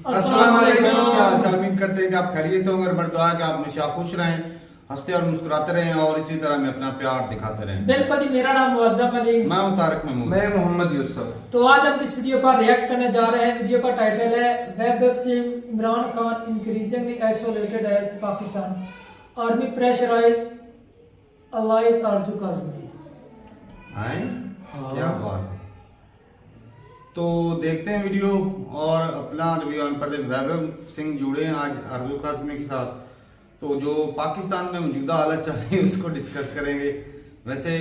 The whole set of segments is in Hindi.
अस्सलाम वालेकुम। क्या हाल उम्मीद करते हैं कि आप खैरियत होंगे और बड़ा है कि आप हमेशा खुश रहें, हंसते और मुस्कुराते रहें और इसी तरह में अपना प्यार दिखाते रहें। बिल्कुल जी, मेरा नाम मुअज्जम अली, मैं हूं तारिक महमूद, मैं मोहम्मद यूसुफ। तो आज हम जिस वीडियो पर रिएक्ट करने जा रहे हैं, वीडियो का टाइटल है वेब सिंह Imran Khan increasingly isolated as Pakistan army pressurise allies Arzoo Kazmi. क्या बात है। तो देखते हैं वीडियो और अपना रिव्यू ऑन पर वैभव सिंह जुड़े हैं आज आरजू काज़मी के साथ। तो जो पाकिस्तान में मौजूदा हालत चल रही है उसको डिस्कस करेंगे। वैसे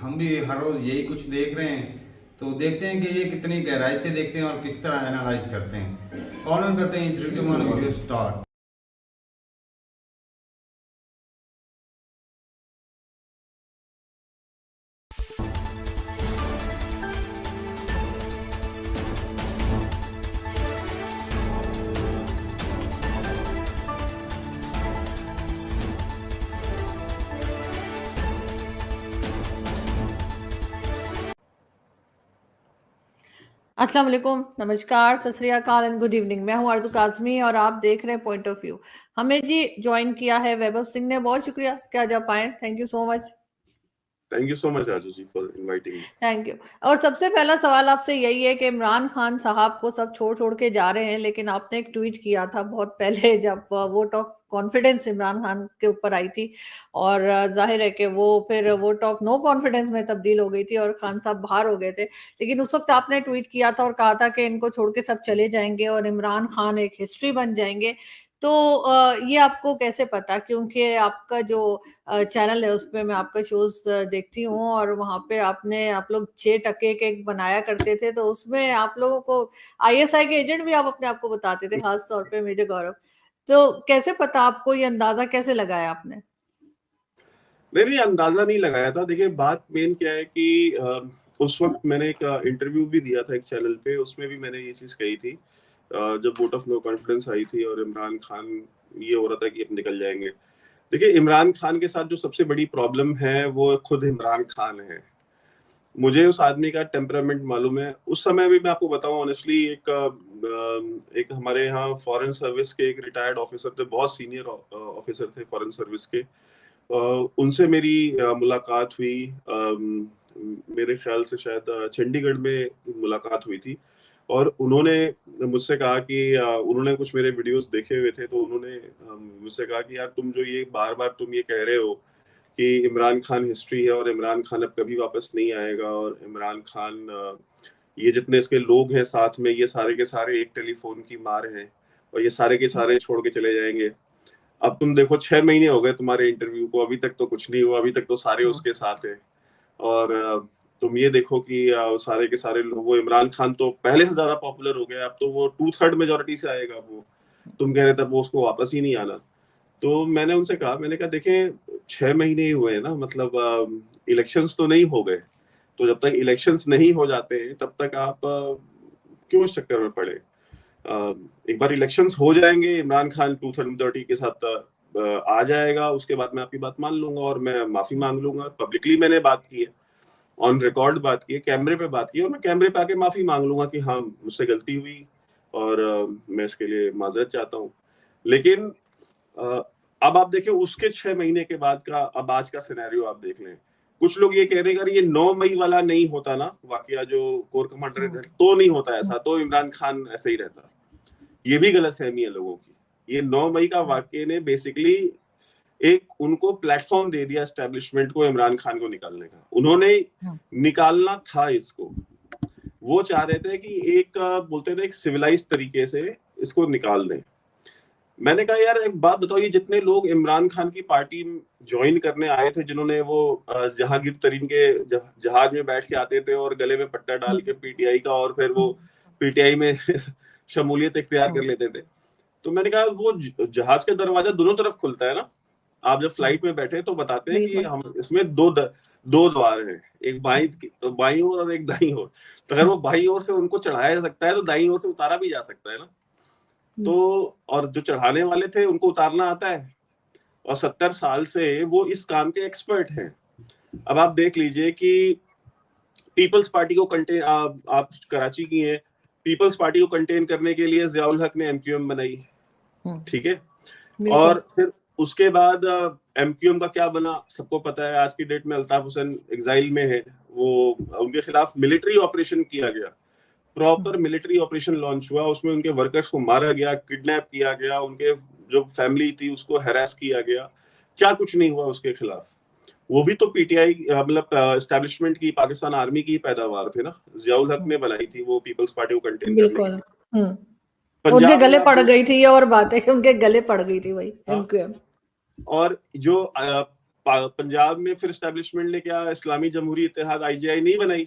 हम भी हर रोज़ यही कुछ देख रहे हैं, तो देखते हैं कि ये कितनी गहराई से देखते हैं और किस तरह एनालाइज करते हैं। कौन करते हैं 3 2 1 वीडियो स्टार्ट। अस्सलाम वालेकुम, नमस्कार, सत श्री अकाल एंड गुड इवनिंग। मैं हूं आरजू काज़मी और आप देख रहे हैं पॉइंट ऑफ व्यू। हमें जी ज्वाइन किया है वैभव सिंह ने, बहुत शुक्रिया कि आज आप आए। Thank you so much. Thank you so much Aaju ji for inviting me. Thank you. और सबसे पहला सवाल आपसे यही है कि इमरान खान साहब को सब छोड़ के जा रहे हैं, लेकिन आपने एक ट्वीट किया था बहुत पहले जब vote of confidence Imran Khan के ऊपर आई थी और जाहिर है कि वो फिर वोट ऑफ नो कॉन्फिडेंस में तब्दील हो गई थी और खान साहब बाहर हो गए थे। लेकिन उस वक्त आपने ट्वीट किया था और कहा था कि इनको छोड़ के सब चले जाएंगे और इमरान खान एक हिस्ट्री बन जाएंगे। तो ये आपको कैसे पता? क्योंकि आपका जो चैनल है उसपे मैं आपका शोज देखती हूँ और वहाँ पे आप लोग 6 टके के बनाया करते थे, तो उसमें आप लोगों को आईएसआई के एजेंट भी आप अपने आप को बताते थे, खास तौर पे मेजर गौरव। तो कैसे पता आपको, ये अंदाजा कैसे लगाया आपने? नहीं अंदाजा नहीं लगाया था। देखिए बात मेन क्या है कि उस वक्त मैंने एक इंटरव्यू भी दिया था एक चैनल पे, उसमें भी मैंने ये चीज कही थी जब वोट ऑफ नो कॉन्फिडेंस आई थी और इमरान खान ये हो रहा था कि अब निकल जाएंगे। देखिए इमरान खान के साथ जो सबसे बड़ी प्रॉब्लम है वो खुद इमरान खान है। मुझे उस आदमी का टेम्परामेंट मालूम है। उस समय भी मैं आपको बताऊं ऑनेस्टली, एक हमारे यहाँ फॉरेन सर्विस के एक रिटायर्ड ऑफिसर थे, बहुत सीनियर ऑफिसर थे फॉरेन सर्विस के। उनसे मेरी मुलाकात हुई, मेरे ख्याल से शायद चंडीगढ़ में मुलाकात हुई थी और उन्होंने मुझसे कहा कि उन्होंने कुछ मेरे वीडियोस देखे हुए थे, तो उन्होंने मुझसे कहा कि यार तुम जो ये बार बार तुम ये कह रहे हो कि इमरान खान हिस्ट्री है और इमरान खान अब कभी वापस नहीं आएगा और इमरान खान ये जितने इसके लोग हैं साथ में, ये सारे के सारे एक टेलीफोन की मार हैं और ये सारे के सारे छोड़ के चले जाएंगे। अब तुम देखो 6 महीने हो गए तुम्हारे इंटरव्यू को, अभी तक तो कुछ नहीं हुआ, अभी तक तो सारे उसके साथ हैं। और तुम ये देखो कि सारे के सारे लोग, वो इमरान खान तो पहले से ज्यादा पॉपुलर हो गया, अब तो वो 2/3 मेजोरिटी से आएगा। वो तुम कह रहे थे वो उसको वापस ही नहीं आना। तो मैंने उनसे कहा, मैंने कहा देखें 6 महीने ही हुए हैं ना, मतलब इलेक्शंस तो नहीं हो गए, तो जब तक इलेक्शंस नहीं हो जाते हैं तब तक आप क्यों इस चक्कर में पड़े। एक बार इलेक्शंस हो जाएंगे, इमरान खान 2/3 मेजोरिटी के साथ आ जाएगा, उसके बाद मैं आपकी बात मान लूंगा और मैं माफी मांग लूंगा। पब्लिकली मैंने बात की है, ऑन रिकॉर्ड बात की है, कैमरे पे बात की है और मैं कैमरे पे आके माफी मांग लूंगा कि हाँ मुझसे गलती हुई और मैं इसके लिए माजरत चाहता हूँ। लेकिन अब आप देखिए उसके 6 महीने के बाद का अब आज का सिनेरियो आप देख लें। कुछ लोग ये कह रहे हैं अगर ये 9 मई वाला नहीं होता ना वाकया, जो कोर कमांडर तो नहीं होता ऐसा, तो इमरान खान ऐसे ही रहता। ये भी गलतफहमी है लोगों की। ये 9 मई का वाकये ने बेसिकली एक उनको प्लेटफॉर्म दे दिया एस्टेब्लिशमेंट को इमरान खान को निकालने का। उन्होंने निकालना था इसको। वो चाह रहे थे कि एक बोलते थे एक सिविलाइज तरीके से इसको निकाल दें। मैंने कहा यार एक बात बताओ, ये जितने लोग इमरान खान की पार्टी ज्वाइन करने आए थे, जिन्होंने वो जहांगीर तरीन के जहाज में बैठ के आते थे और गले में पट्टा डाल के पीटीआई का, और फिर वो पीटीआई में शमूलियत इख्तियार कर लेते थे, तो मैंने कहा वो जहाज का दरवाजा दोनों तरफ खुलता है ना। आप जब फ्लाइट में बैठे तो बताते हैं कि हम इसमें दो द्वार हैं, एक बाईं ओर और एक दाईं ओर। तो अगर वो बाईं ओर से उनको चढ़ाया जा सकता है तो दाईं ओर से उतारा भी जा सकता है ना। तो और जो चढ़ाने वाले थे उनको उतारना आता है और 70 साल से वो इस काम के एक्सपर्ट हैं। अब आप देख लीजिए कि पीपल्स पार्टी को कंटेन, आप कराची की हैं, पीपल्स पार्टी को कंटेन करने के लिए जियाउल हक ने एमक्यूएम बनाई, ठीक है। और फिर उसके बाद एमक्यूएम का क्या बना सबको पता है। आज की डेट में अल्ताफ हुसैन एग्जाइल में है, वो उनके खिलाफ मिलिट्री ऑपरेशन किया गया, प्रॉपर मिलिट्री ऑपरेशन लॉन्च हुआ, उसमें उनके वर्कर्स को मारा गया, किडनैप किया गया, उनके जो फैमिली थी उसको हैरेस किया गया, क्या कुछ नहीं हुआ उसके खिलाफ। वो भी तो पीटीआई मतलब एस्टैब्लिशमेंट की, पाकिस्तान आर्मी की पैदावार थे ना, जियाउल हक ने बनाई थी वो पीपल्स पार्टी को कंटेन करने के लिए। उनके गले पड़ गई थी, और बात है कि उनके गले पड़ गई थी वही एमक्यूएम। और जो पंजाब में फिर एस्टैब्लिशमेंट ने क्या, इस्लामी जमहूरी इत्तेहाद आईजीआई नहीं बनाई,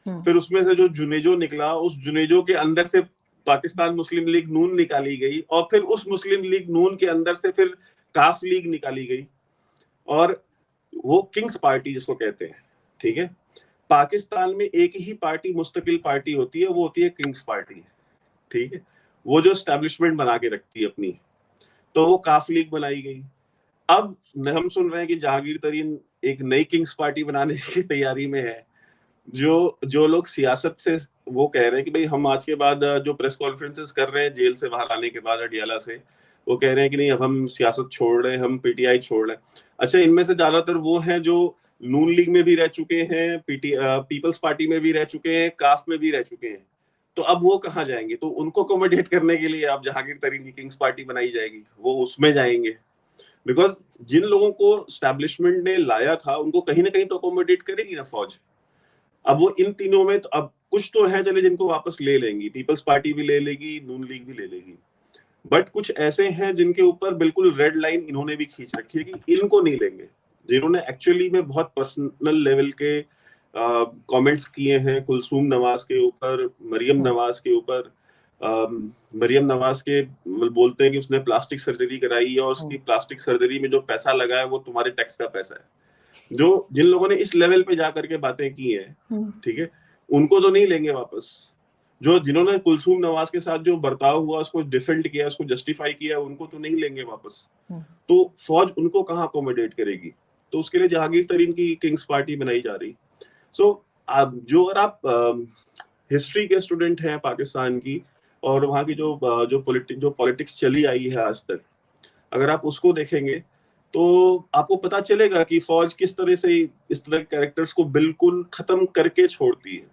फिर उसमें से जो जुनेजो निकला, उस जुनेजो के अंदर से पाकिस्तान मुस्लिम लीग नून निकाली गई, और फिर उस मुस्लिम लीग नून के अंदर से फिर काफ लीग निकाली गई, और वो किंग्स पार्टी जिसको कहते हैं, ठीक है। पाकिस्तान में एक ही पार्टी मुस्तकिल पार्टी होती है, वो होती है किंग्स पार्टी, ठीक है, वो जो एस्टैब्लिशमेंट बना के रखती है अपनी, तो वो काफ लीग बनाई गई। अब हम सुन रहे हैं कि जहांगीर तरीन एक नई किंग्स पार्टी बनाने की तैयारी में है। जो लोग सियासत से वो कह रहे हैं कि भाई हम आज के बाद जो प्रेस कॉन्फ्रेंसेस कर रहे हैं जेल से बाहर आने के बाद अडियाला से, वो कह रहे हैं कि नहीं अब हम सियासत छोड़ रहे हैं, हम पीटीआई छोड़ रहे हैं। अच्छा, इनमें से ज्यादातर वो हैं जो नून लीग में भी रह चुके हैं, पीपल्स पार्टी में भी रह चुके हैं, काफ में भी रह चुके हैं, तो अब वो कहाँ जाएंगे? तो उनको अकोमोडेट करने के लिए अब जहांगीर तरीन की किंग्स पार्टी बनाई जाएगी, वो उसमें जाएंगे। बिकॉज जिन लोगों को एस्टैब्लिशमेंट ने लाया था उनको कहीं ना कहीं तो अकोमोडेट करेगी ना फौज। अब वो इन तीनों में तो अब कुछ तो है चले जिनको वापस ले लेंगी, पीपल्स पार्टी भी ले लेगी, नून लीग भी ले लेगी, बट कुछ ऐसे हैं जिनके ऊपर बिल्कुल रेड लाइन इन्होंने भी खींच रखी है कि इनको नहीं लेंगे, जिन्होंने एक्चुअली में बहुत पर्सनल लेवल के कमेंट्स किए हैं कुलसूम नवाज के ऊपर, मरियम नवाज के ऊपर। मरियम नवाज के बोलते हैं कि उसने प्लास्टिक सर्जरी कराई है और उसकी प्लास्टिक सर्जरी में जो पैसा लगा है वो तुम्हारे टैक्स का पैसा है। जो जिन लोगों ने इस लेवल पे जाकर के बातें की हैं, ठीक है, उनको तो नहीं लेंगे वापस। जो जिन्होंने कुलसूम नवाज के साथ जो बर्ताव हुआ उसको डिफेंड किया, उसको जस्टिफाई किया, उनको तो नहीं लेंगे वापस। तो फौज उनको कहाँ अकोमोडेट करेगी? तो उसके लिए जहांगीर तरीन की किंग्स पार्टी बनाई जा रही। सो जो अगर आप हिस्ट्री के स्टूडेंट हैं पाकिस्तान की और वहाँ की जो पॉलिटिक्स चली आई है आज तक, अगर आप उसको देखेंगे तो आपको पता चलेगा कि फौज किस तरह से इस तरह के कैरेक्टर्स को बिल्कुल खत्म करके छोड़ती है।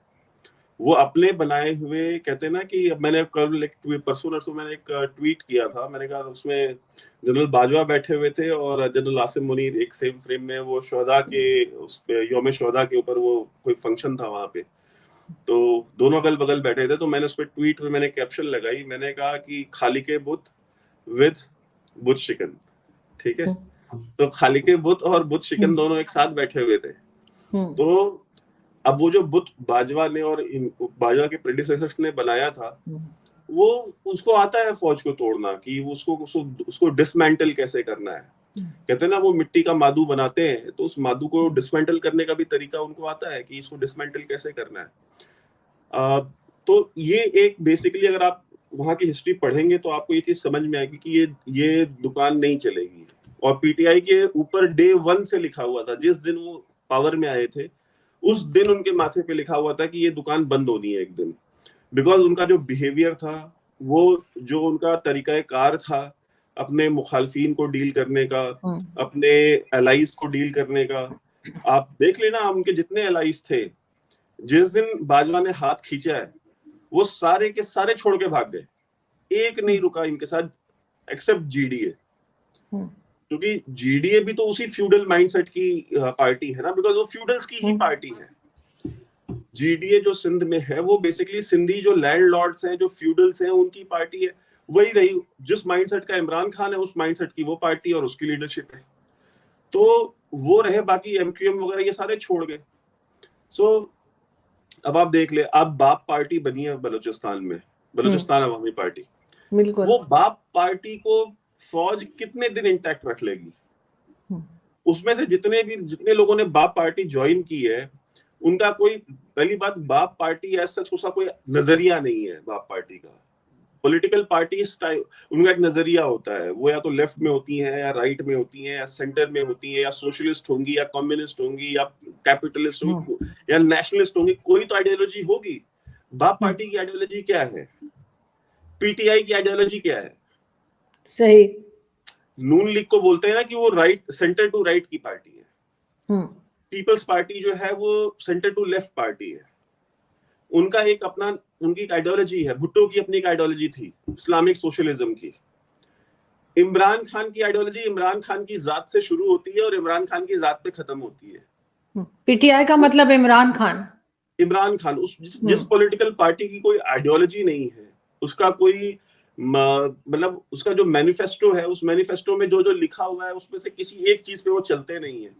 वो अपने बनाए हुए, कहते हैं ना कि मैंने कल परसों नरसों मैंने एक ट्वीट किया था, मैंने कहा उसमें जनरल बाजवा बैठे हुए थे और जनरल आसिम मुनीर एक सेम फ्रेम में, वो शोहदा के उस पे यौम शोहदा के ऊपर वो कोई फंक्शन था वहां पे, तो दोनों अगल बगल बैठे थे। तो मैंने उस पर ट्वीट में मैंने कैप्शन लगाई, मैंने कहा कि खालिके बुत विद बुत शिकन, ठीक है। तो खालिके बुत और बुत शिकन दोनों एक साथ बैठे हुए थे। तो अब वो जो बुत बाजवा ने और बाजवा के प्रेडिसेसर्स ने बनाया था, वो उसको आता है फौज को तोड़ना, कि उसको डिसमेंटल कैसे करना है। कहते हैं ना वो मिट्टी का मादू बनाते हैं, तो उस मादू को डिसमेंटल करने का भी तरीका उनको आता है कि इसको डिसमेंटल कैसे करना है। तो ये एक बेसिकली अगर आप वहां की हिस्ट्री पढ़ेंगे तो आपको ये चीज समझ में आएगी कि ये दुकान नहीं चलेगी। और पीटीआई के ऊपर डे 1 से लिखा हुआ था, जिस दिन वो पावर में आए थे उस दिन उनके माथे पे लिखा हुआ था कि ये दुकान बंद होनी है एक दिन। बिकॉज उनका जो बिहेवियर था, वो जो उनका तरीकाकार था अपने मुखालफीन को डील करने का, अपने एलाइज को डील करने का, आप देख लेना उनके जितने एलाइज थे, जिस दिन बाजवा ने हाथ खींचा है वो सारे के सारे छोड़ के भाग गए, एक नहीं रुका इनके साथ एक्सेप्ट जीडीए, क्योंकि जीडीए भी तो उसी फ्यूडल माइंडसेट की पार्टी है ना, बिकॉज वो फ्यूडल्स की ही पार्टी है। जीडीए जो सिंध में है वो बेसिकली सिंधी जो लैंडलॉर्ड्स हैं, जो फ्यूडल्स हैं, उनकी पार्टी है। वही रही, जिस माइंडसेट का इमरान खान है उस माइंडसेट की वो पार्टी और उसकी लीडरशिप है। तो वो रहे, बाकी एमक्यूएम वगैरह ये सारे छोड़ गए। सो अब आप देख ले, अब बाप पार्टी बनी है बलूचिस्तान में, बलूचिस्तान अवामी पार्टी। वो बाप पार्टी को फौज कितने दिन इंटैक्ट रख लेगी? उसमें से जितने लोगों ने बाप पार्टी ज्वाइन की है, उनका कोई, पहली बात, बाप पार्टी ऐसा सच उसका कोई नजरिया नहीं है बाप पार्टी का। पॉलिटिकल पार्टी स्टाइल, उनका एक नजरिया होता है, वो या तो लेफ्ट में होती हैं या राइट में होती हैं या सेंटर में होती हैं या सोशलिस्ट होंगी या कम्युनिस्ट होंगी या कैपिटलिस्ट होंगी या नेशनलिस्ट होंगी, कोई तो आइडियोलॉजी होगी। बाप पार्टी की आइडियोलॉजी क्या है, पीटीआई की आइडियोलॉजी क्या है? सही। नून लीग को बोलते हैं ना कि वो राइट, सेंटर टू राइट की पार्टी है। पीपल्स पार्टी जो है वो सेंटर टू लेफ्ट पार्टी है। उनका एक अपना, उनकी एक आइडियोलॉजी है। भुट्टो की अपनी एक आइडियोलॉजी थी इस्लामिक सोशलिज्म की। इमरान खान की आइडियोलॉजी इमरान खान की जात से शुरू होती है और इमरान खान की जात पे खत्म होती है। पीटीआई का मतलब इमरान खान, इमरान खान उस जिस पॉलिटिकल पार्टी की कोई आइडियोलॉजी नहीं है, उसका कोई मतलब उसका जो मैनिफेस्टो है, उस मैनिफेस्टो में जो जो लिखा हुआ है उसमें से किसी एक चीज पे वो चलते नहीं है।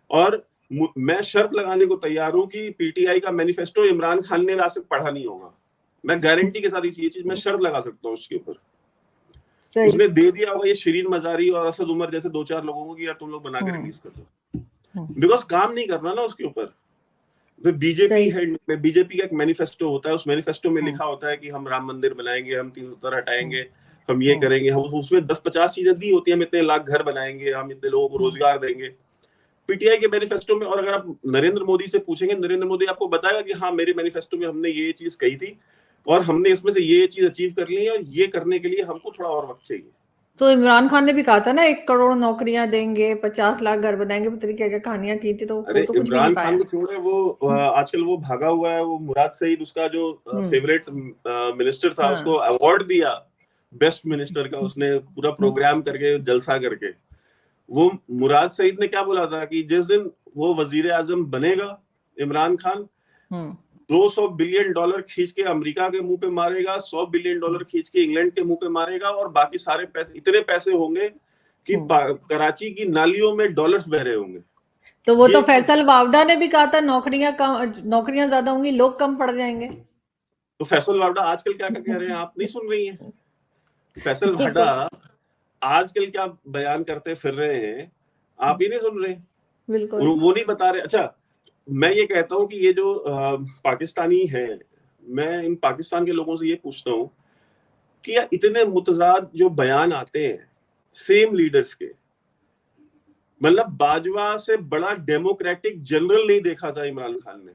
और मैं शर्त लगाने को तैयार हूं कि पीटीआई का मैनिफेस्टो इमरान खान ने आज तक पढ़ा नहीं होगा। मैं गारंटी के साथ ये चीज मैं शर्त लगा सकता हूँ उसके ऊपर। उसने दे दिया होगा ये शिरीन मजारी और असद उमर जैसे 2-4 लोगों को कि यार तुम लोग बना के रिलीज कर दो, बिकॉज काम नहीं करना ना उसके ऊपर। बीजेपी है, बीजेपी का एक मैनिफेस्टो होता है, उस मैनिफेस्टो में लिखा होता है कि हम राम मंदिर बनाएंगे, हम 370 हटाएंगे, हम ये करेंगे, हम उसमें 10-50 चीजें दी होती है, हम इतने लाख घर बनाएंगे, हम इतने लोगों को रोजगार देंगे। पीटीआई के मैनिफेस्टो में, और अगर आप नरेंद्र मोदी से पूछेंगे, नरेंद्र मोदी आपको बताएगा कि हाँ मेरे मैनिफेस्टो में हमने ये चीज कही थी और हमने इसमें से ये चीज अचीव कर ली है और ये करने के लिए हमको थोड़ा और वक्त चाहिए। तो इमरान खान ने भी कहा था ना 1 करोड़ नौकरियां देंगे, 50 लाख घर बनाएंगे, पता नहीं क्या क्या कहानियां की थी, तो वो तो कुछ भी नहीं पाया। इमरान खान को छोड़े, वो आजकल वो भागा हुआ है, वो मुराद सईद उसका जो फेवरेट मिनिस्टर था, उसको अवार्ड दिया बेस्ट मिनिस्टर का, उसने पूरा प्रोग्राम करके जलसा करके। वो मुराद सईद ने क्या बोला था कि जिस दिन वो वजीर आजम बनेगा इमरान खान, $200 बिलियन खींच के अमेरिका के मुंह पे मारेगा, $100 बिलियन खींच के इंग्लैंड के मुंह पे मारेगा, और बाकी सारे पैसे, इतने पैसे होंगे कि कराची की नालियों में डॉलर्स बह रहे होंगे। तो वो तो फैसल वावडा ने भी कहा था नौकरियां ज्यादा होंगी, लोग कम पड़ जाएंगे। तो फैसल वावडा आजकल क्या कह रहे हैं, आप नहीं सुन रही हैं? फैसल वावडा आजकल क्या बयान करते फिर रहे हैं, आप ही नहीं सुन रहे। बिल्कुल वो नहीं बता रहे। अच्छा, मैं ये कहता हूँ कि ये जो पाकिस्तानी है, मैं इन पाकिस्तान के लोगों से ये पूछता हूँ कि यार इतने मुतजाद जो बयान आते हैं सेम लीडर्स के, मतलब बाजवा से बड़ा डेमोक्रेटिक जनरल नहीं देखा था इमरान खान ने।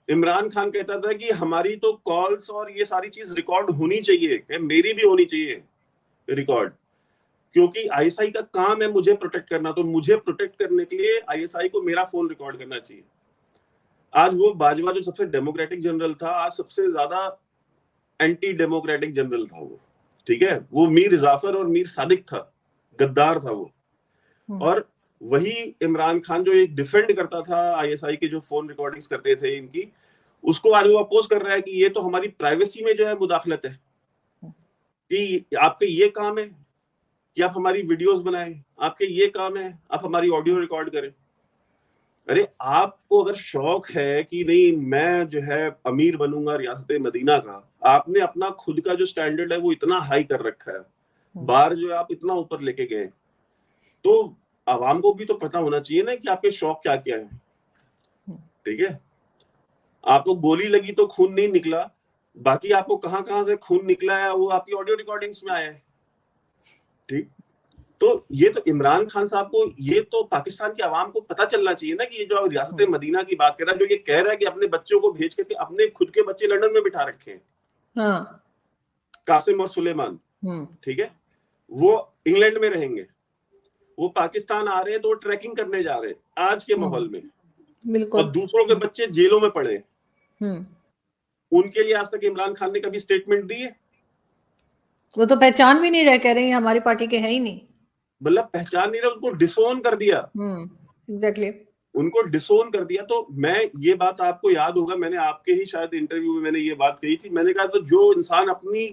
इमरान खान कहता था कि हमारी तो कॉल्स और ये सारी चीज रिकॉर्ड होनी चाहिए, मेरी भी होनी चाहिए रिकॉर्ड, क्योंकि आईएसआई का काम है मुझे प्रोटेक्ट करना, तो मुझे प्रोटेक्ट करने के लिए आईएसआई को मेरा फोन रिकॉर्ड करना चाहिए। आज वो बाजवा जो सबसे डेमोक्रेटिक जनरल था, आज सबसे ज्यादा एंटी डेमोक्रेटिक जनरल था वो। ठीक है, वो मीर जाफर और मीर सादिक था, गद्दार था वो। और वही इमरान खान जो एक डिफेंड करता था आईएसआई के जो फोन रिकॉर्डिंग्स करते थे इनकी, उसको आज वो अपोज कर रहा है कि ये तो हमारी प्राइवेसी में जो है मुदाखलत है, कि आपके ये काम है कि आप हमारी वीडियोस बनाएं, आपके ये काम है आप हमारी ऑडियो रिकॉर्ड करें। अरे आपको अगर शौक है कि नहीं मैं जो है अमीर बनूंगा रियासत मदीना का, आपने अपना खुद का जो स्टैंडर्ड है वो इतना हाई कर रखा है, बार जो है आप इतना ऊपर लेके गए, तो आवाम को भी तो पता होना चाहिए ना कि आपके शौक क्या क्या है। ठीक है, आपको गोली लगी तो खून नहीं निकला, बाकी आपको कहां से खून निकला है वो आपकी ऑडियो रिकॉर्डिंग्स में आया है। ठीक, तो ये तो इमरान खान साहब को, ये तो पाकिस्तान की आवाम को पता चलना चाहिए ना कि ये जो रियासत मदीना की बात कर रहा है, जो ये कह रहा है कि अपने बच्चों को भेज करके अपने खुद के बच्चे लंदन में बिठा रखे हैं, कासिम और सुलेमान, ठीक है, वो इंग्लैंड में रहेंगे, वो पाकिस्तान आ रहे हैं तो वो ट्रैकिंग करने जा रहे हैं आज के माहौल में, बिल्कुल, और दूसरों के बच्चे जेलों में पड़े। उनके लिए आज तक इमरान खान ने कभी स्टेटमेंट दी है? वो तो पहचान भी नहीं रहे, कह रहे हैं हमारी पार्टी के है ही नहीं, मतलब पहचान नहीं रहे, उनको डिसोन कर दिया। एग्जैक्टली, उनको डिसोन कर दिया। तो मैं ये बात, आपको याद होगा, मैंने आपके ही शायद इंटरव्यू में मैंने ये बात कही थी, मैंने कहा तो जो इंसान अपनी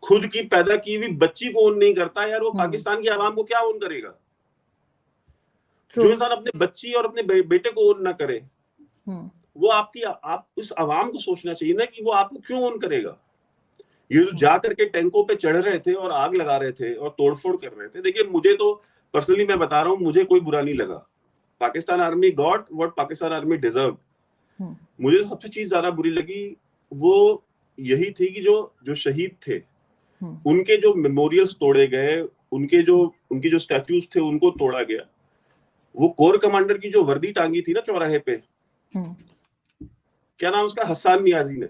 खुद की पैदा की हुई बच्ची को ओन नहीं करता यार, वो पाकिस्तान की आवाम को क्या ओन करेगा? जो इंसान अपने बच्ची और अपने बेटे को ओन ना करे, वो आप उस आवाम को सोचना चाहिए ना कि वो आपको क्यों ओन करेगा। ये जो जा करके टैंकों पे चढ़ रहे थे और आग लगा रहे थे और तोड़फोड़ कर रहे थे, देखिए मुझे तो पर्सनली मैं बता रहा हूँ, मुझे कोई बुरा नहीं लगा। Pakistan army got what Pakistan army deserve. मुझे सबसे चीज ज्यादा बुरी लगी वो यही थी कि जो शहीद थे हम्म, उनके जो मेमोरियल्स तोड़े गए, उनके जो स्टैच्यूज थे उनको तोड़ा गया। वो कोर कमांडर की जो वर्दी टांगी थी ना चौराहे पे, हम्म। क्या नाम उसका, हसन नियाजी ने,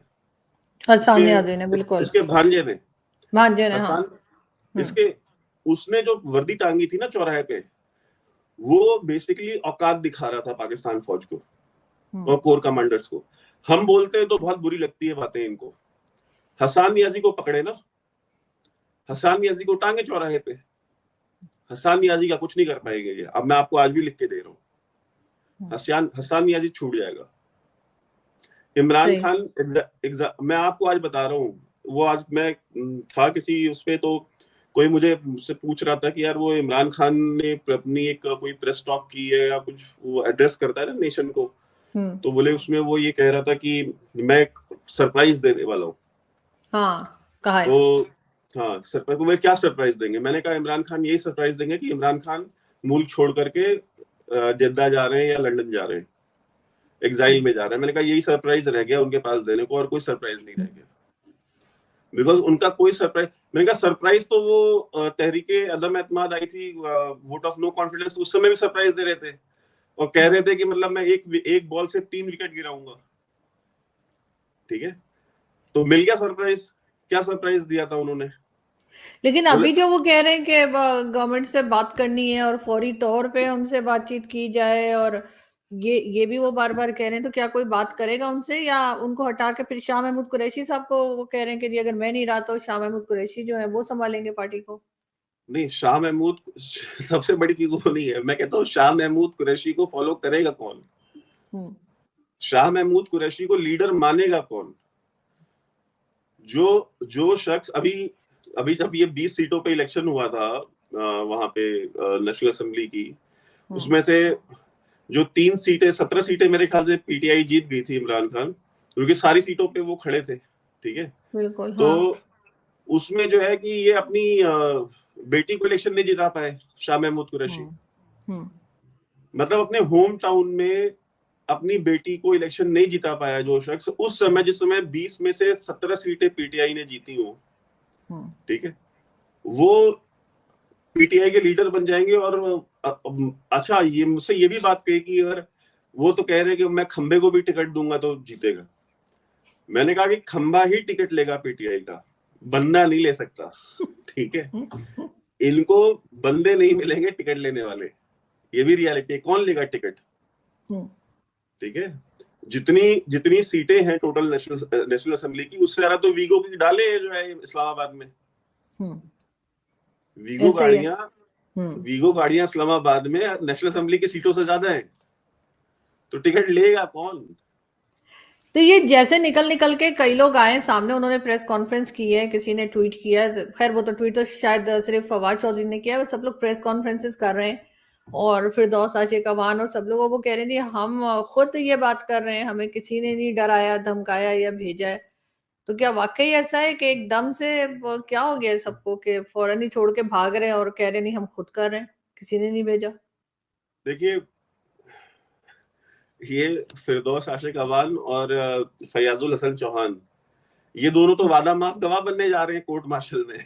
हसन नियाजी ने, बिल्कुल इसके भांजे ने, भांजे ने, हाँ। हसन, इसके, उसने जो वर्दी टांगी थी ना चौराहे पे, वो बेसिकली औकात दिखा रहा था पाकिस्तान फौज को और कोर कमांडर्स को। हम बोलते हैं तो बहुत बुरी लगती है बातें इनको। हसन नियाजी को पकड़े ना, हसन नियाजी को टांगे चौराहे पे, हसन नियाजी का कुछ नहीं कर पाएंगे ये। अब मैं आपको आज भी लिख के दे रहा हूँ, हसन नियाजी छूट जाएगा। इमरान सही। खान, मैं आपको आज बता रहा हूँ, वो आज मैं था किसी उसपे, तो कोई मुझसे पूछ रहा था कि यार वो इमरान खान ने अपनी एक कोई प्रेस टॉक की है या कुछ, वो एड्रेस करता है ना नेशन को, तो बोले उसमें वो ये कह रहा था कि मैं सरप्राइज देने वाला हूँ। हाँ, कहा है। तो हाँ, सरप्राइज, वो क्या सरप्राइज देंगे? मैंने कहा इमरान खान यही सरप्राइज देंगे कि इमरान खान मुल्क छोड़ करके जद्दा जा रहे हैं या लंदन जा रहे हैं, एग्जाइल में जा रहे हैं। मैंने कहा यही सरप्राइज रह गया उनके पास देने को, और कोई सरप्राइज नहीं रह गया, बिकॉज उनका कोई सरप्राइज। मैंने कहा सरप्राइज तो वो तहरीके अदम एतमाद आई थी, वोट ऑफ नो कॉन्फिडेंस, उस समय भी सरप्राइज दे रहे थे और कह रहे थे कि मतलब मैं एक बॉल से 3 विकेट गिराऊंगा। ठीक है, तो मिल गया सरप्राइज। क्या सरप्राइज दिया था उन्होंने? लेकिन अभी जो वो कह रहे हैं कि गवर्नमेंट से बात करनी है और फौरी तौर पे उनसे बातचीत की जाए, और ये भी वो बार बार कह रहे हैं, तो क्या कोई बात करेगा उनसे, या उनको हटा के फिर शाह महमूद कुरैशी साहब को वो कह रहे हैं कि जी अगर मैं नहीं रहा तो शाह महमूद कुरैशी जो है वो संभालेंगे पार्टी को? नहीं, शाह महमूद सबसे बड़ी चीज वो नहीं है। मैं कहता हूँ शाह महमूद कुरैशी को फॉलो करेगा कौन? शाह महमूद कुरैशी को लीडर मानेगा कौन? जो शख्स अभी जब ये 20 सीटों पे इलेक्शन हुआ था वहां पे नेशनल असेंबली की, उसमें से जो 3 सीटें, 17 सीटें मेरे ख्याल से पीटीआई जीत गई थी इमरान खान, क्योंकि सारी सीटों पे वो खड़े थे। ठीक है, बिल्कुल, तो हाँ। उसमें जो है कि ये अपनी बेटी को इलेक्शन नहीं जिता पाए शाह महमूद कुरैशी। मतलब अपने होम टाउन में अपनी बेटी को इलेक्शन नहीं जिता पाया जो शख्स, उस समय जिस समय 20 में से 17 सीटें पीटीआई ने जीती हो, ठीक है, वो पीटीआई के लीडर बन जाएंगे। और अच्छा, ये मुझसे ये भी बात कही कि अगर वो तो कह रहे हैं कि मैं खंबे को भी टिकट दूंगा तो जीतेगा। मैंने कहा कि खंबा ही टिकट लेगा पीटीआई का, बंदा नहीं ले सकता। ठीक है, इनको बंदे नहीं मिलेंगे टिकट लेने वाले, ये भी रियलिटी है। कौन लेगा टिकट? ठीक है, जितनी सीटें हैं टोटल नेशनल असेंबली की, उससे ज्यादा तो वीगो की डाले हैं जो है इस्लामाबाद में। वीगो गाड़ियां इस्लामाबाद में नेशनल असेंबली की सीटों से ज्यादा है, तो टिकट लेगा कौन? तो ये जैसे निकल के कई लोग आए सामने, उन्होंने प्रेस कॉन्फ्रेंस की है, किसी ने ट्वीट किया है, खैर वो तो ट्वीट तो शायद सिर्फ फवाद चौधरी ने किया है, सब लोग प्रेस कॉन्फ्रेंसेस कर रहे हैं, और फिरदौस आशिक अवान और सब लोग वो कह रहे हैं हम खुद ये बात कर रहे हैं, हमें किसी ने नहीं डराया, धमकाया या भेजा है। तो क्या वाकई ऐसा है कि एकदम से क्या हो गया सबको कि फौरन ही छोड़ के भाग रहे हैं और कह रहे नहीं हम खुद कर रहे हैं, किसी ने नहीं भेजा? देखिए, ये फिरदौस आशिक अवान और फयाजुल हसन चौहान, ये दोनों तो वादा माफ गवाह बनने जा रहे हैं कोर्ट मार्शल में।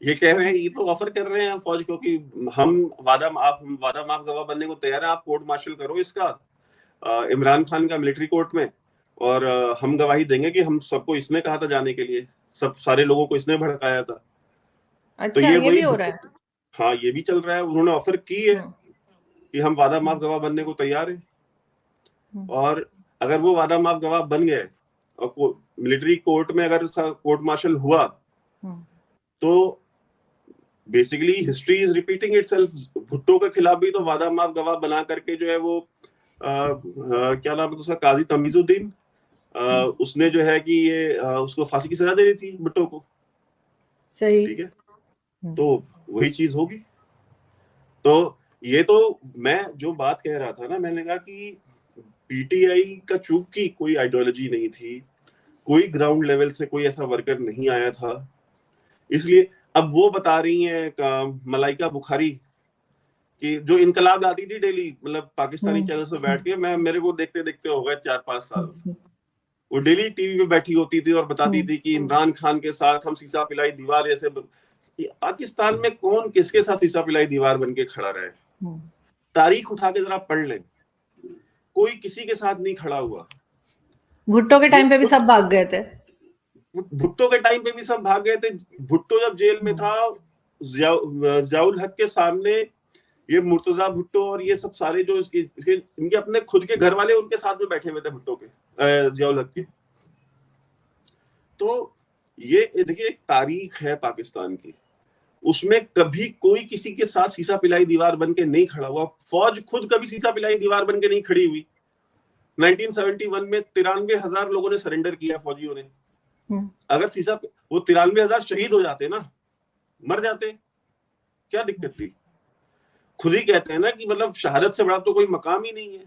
ये कह रहे हैं, ये तो ऑफर कर रहे हैं फौज को कि हम वादा माफ गवाह बनने को तैयार है, आप कोर्ट मार्शल करो इसका इमरान खान का मिलिट्री कोर्ट में, और हम गवाही देंगे कि हम सबको इसने कहा था जाने के लिए, सारे लोगों को इसने भड़काया था। अच्छा, तो ये भी हो रहा है? हाँ, ये भी चल रहा है। उन्होंने ऑफर की है कि हम वादा माफ गवाह बनने को तैयार है, और अगर वो वादा माफ गवाह बन गए और मिलिट्री कोर्ट में अगर कोर्ट मार्शल हुआ, तो basically history is repeating itself. Bhutto के खिलाफ भी तो वादा माफ गवाह बना करके जो है वो क्या नाम है उसका, काजी तमीजुद्दीन, उसने जो है कि ये उसको फांसी की सजा दे दी थी भुट्टो को। सही। ठीक है, तो वही चीज होगी। तो ये तो मैं जो बात कह रहा था ना, मैंने कहा कि पीटीआई का चूक की कोई आइडियोलॉजी नहीं थी, कोई ग्राउंड लेवल से कोई ऐसा वर्कर नहीं आया था। इसलिए अब वो बता रही हैं मलाइका बुखारी कि जो इनकलाब लाती थी डेली, मतलब पाकिस्तानी चैनल्स पे बैठ के, मेरे को देखते देखते हो गए 4-5 साल। वो डेली टीवी पे बैठी होती थी और बताती थी कि इमरान खान के साथ हम सीसा पिलाई दीवार ऐसे। पाकिस्तान में कौन किसके साथ सीसा पिलाई दीवार बन के खड़ा रहे? तारीख उठा के जरा पढ़ लें, कोई किसी के साथ नहीं खड़ा हुआ। भुट्टो के टाइम पे भी सब भाग गए थे। भुट्टो के टाइम पे भी सब भाग गए थे। भुट्टो जब जेल में था, जियाउल हक के सामने ये मुर्तजा भुट्टो और ये सब सारे जो इनके अपने खुद के घर वाले उनके साथ में बैठे हुए थे भुट्टो के, जियाउल हक के। तो ये देखिए एक तारीख है पाकिस्तान की, उसमें कभी कोई किसी के साथ सीसा पिलाई दीवार बन के नहीं खड़ा हुआ। फौज खुद कभी सीसा पिलाई दीवार बन के नहीं खड़ी हुई। 1971 में 93,000 लोगों ने सरेंडर किया फौजियों ने। अगर सीसा वो 93,000 शहीद हो जाते ना, मर जाते, क्या दिक्कत थी? खुद ही कहते हैं ना कि मतलब शहादत से बड़ा तो कोई मकाम ही नहीं है।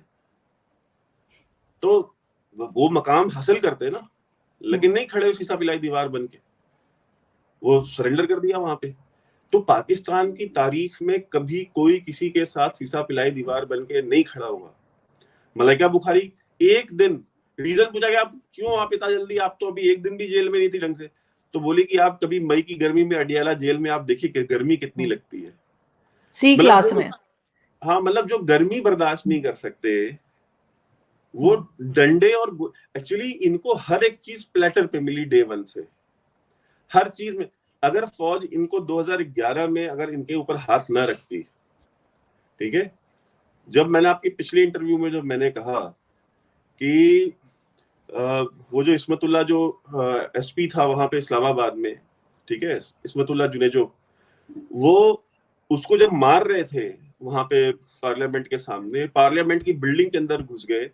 तो वो मकाम हासिल करते ना, लेकिन नहीं खड़े सीसा पिलाई दीवार बन के, वो सरेंडर कर दिया वहां पे। तो पाकिस्तान की तारीख में कभी कोई किसी के साथ सीसा पिलाई दीवार बन के नहीं खड़ा हुआ। मलाइका बुखारी एक दिन रीजन पूछा कि आप क्यों आप इतना जल्दी, आप तो अभी एक दिन भी जेल में नहीं थी ढंग से, तो बोली कि आप कभी मई की गर्मी में अडियाला जेल में आप देखिए कि गर्मी कितनी लगती है, सी क्लास में। हाँ, मतलब जो गर्मी बर्दाश्त नहीं कर सकते वो डंडे, और एक्चुअली इनको हर एक चीज प्लेटर पे मिली डे वन से, हर चीज में। अगर फौज इनको 2011 में अगर इनके ऊपर हाथ ना रखती, ठीक है, जब मैंने आपकी पिछली इंटरव्यू में जब मैंने कहा कि वो जो इस्मतुल्लाह जो एसपी था वहां पे इस्लामाबाद में, ठीक है, इस्मतुल्लाह जुनेजो, वो उसको जब मार रहे थे वहां पे पार्लियामेंट के सामने, पार्लियामेंट की बिल्डिंग के अंदर घुस गए,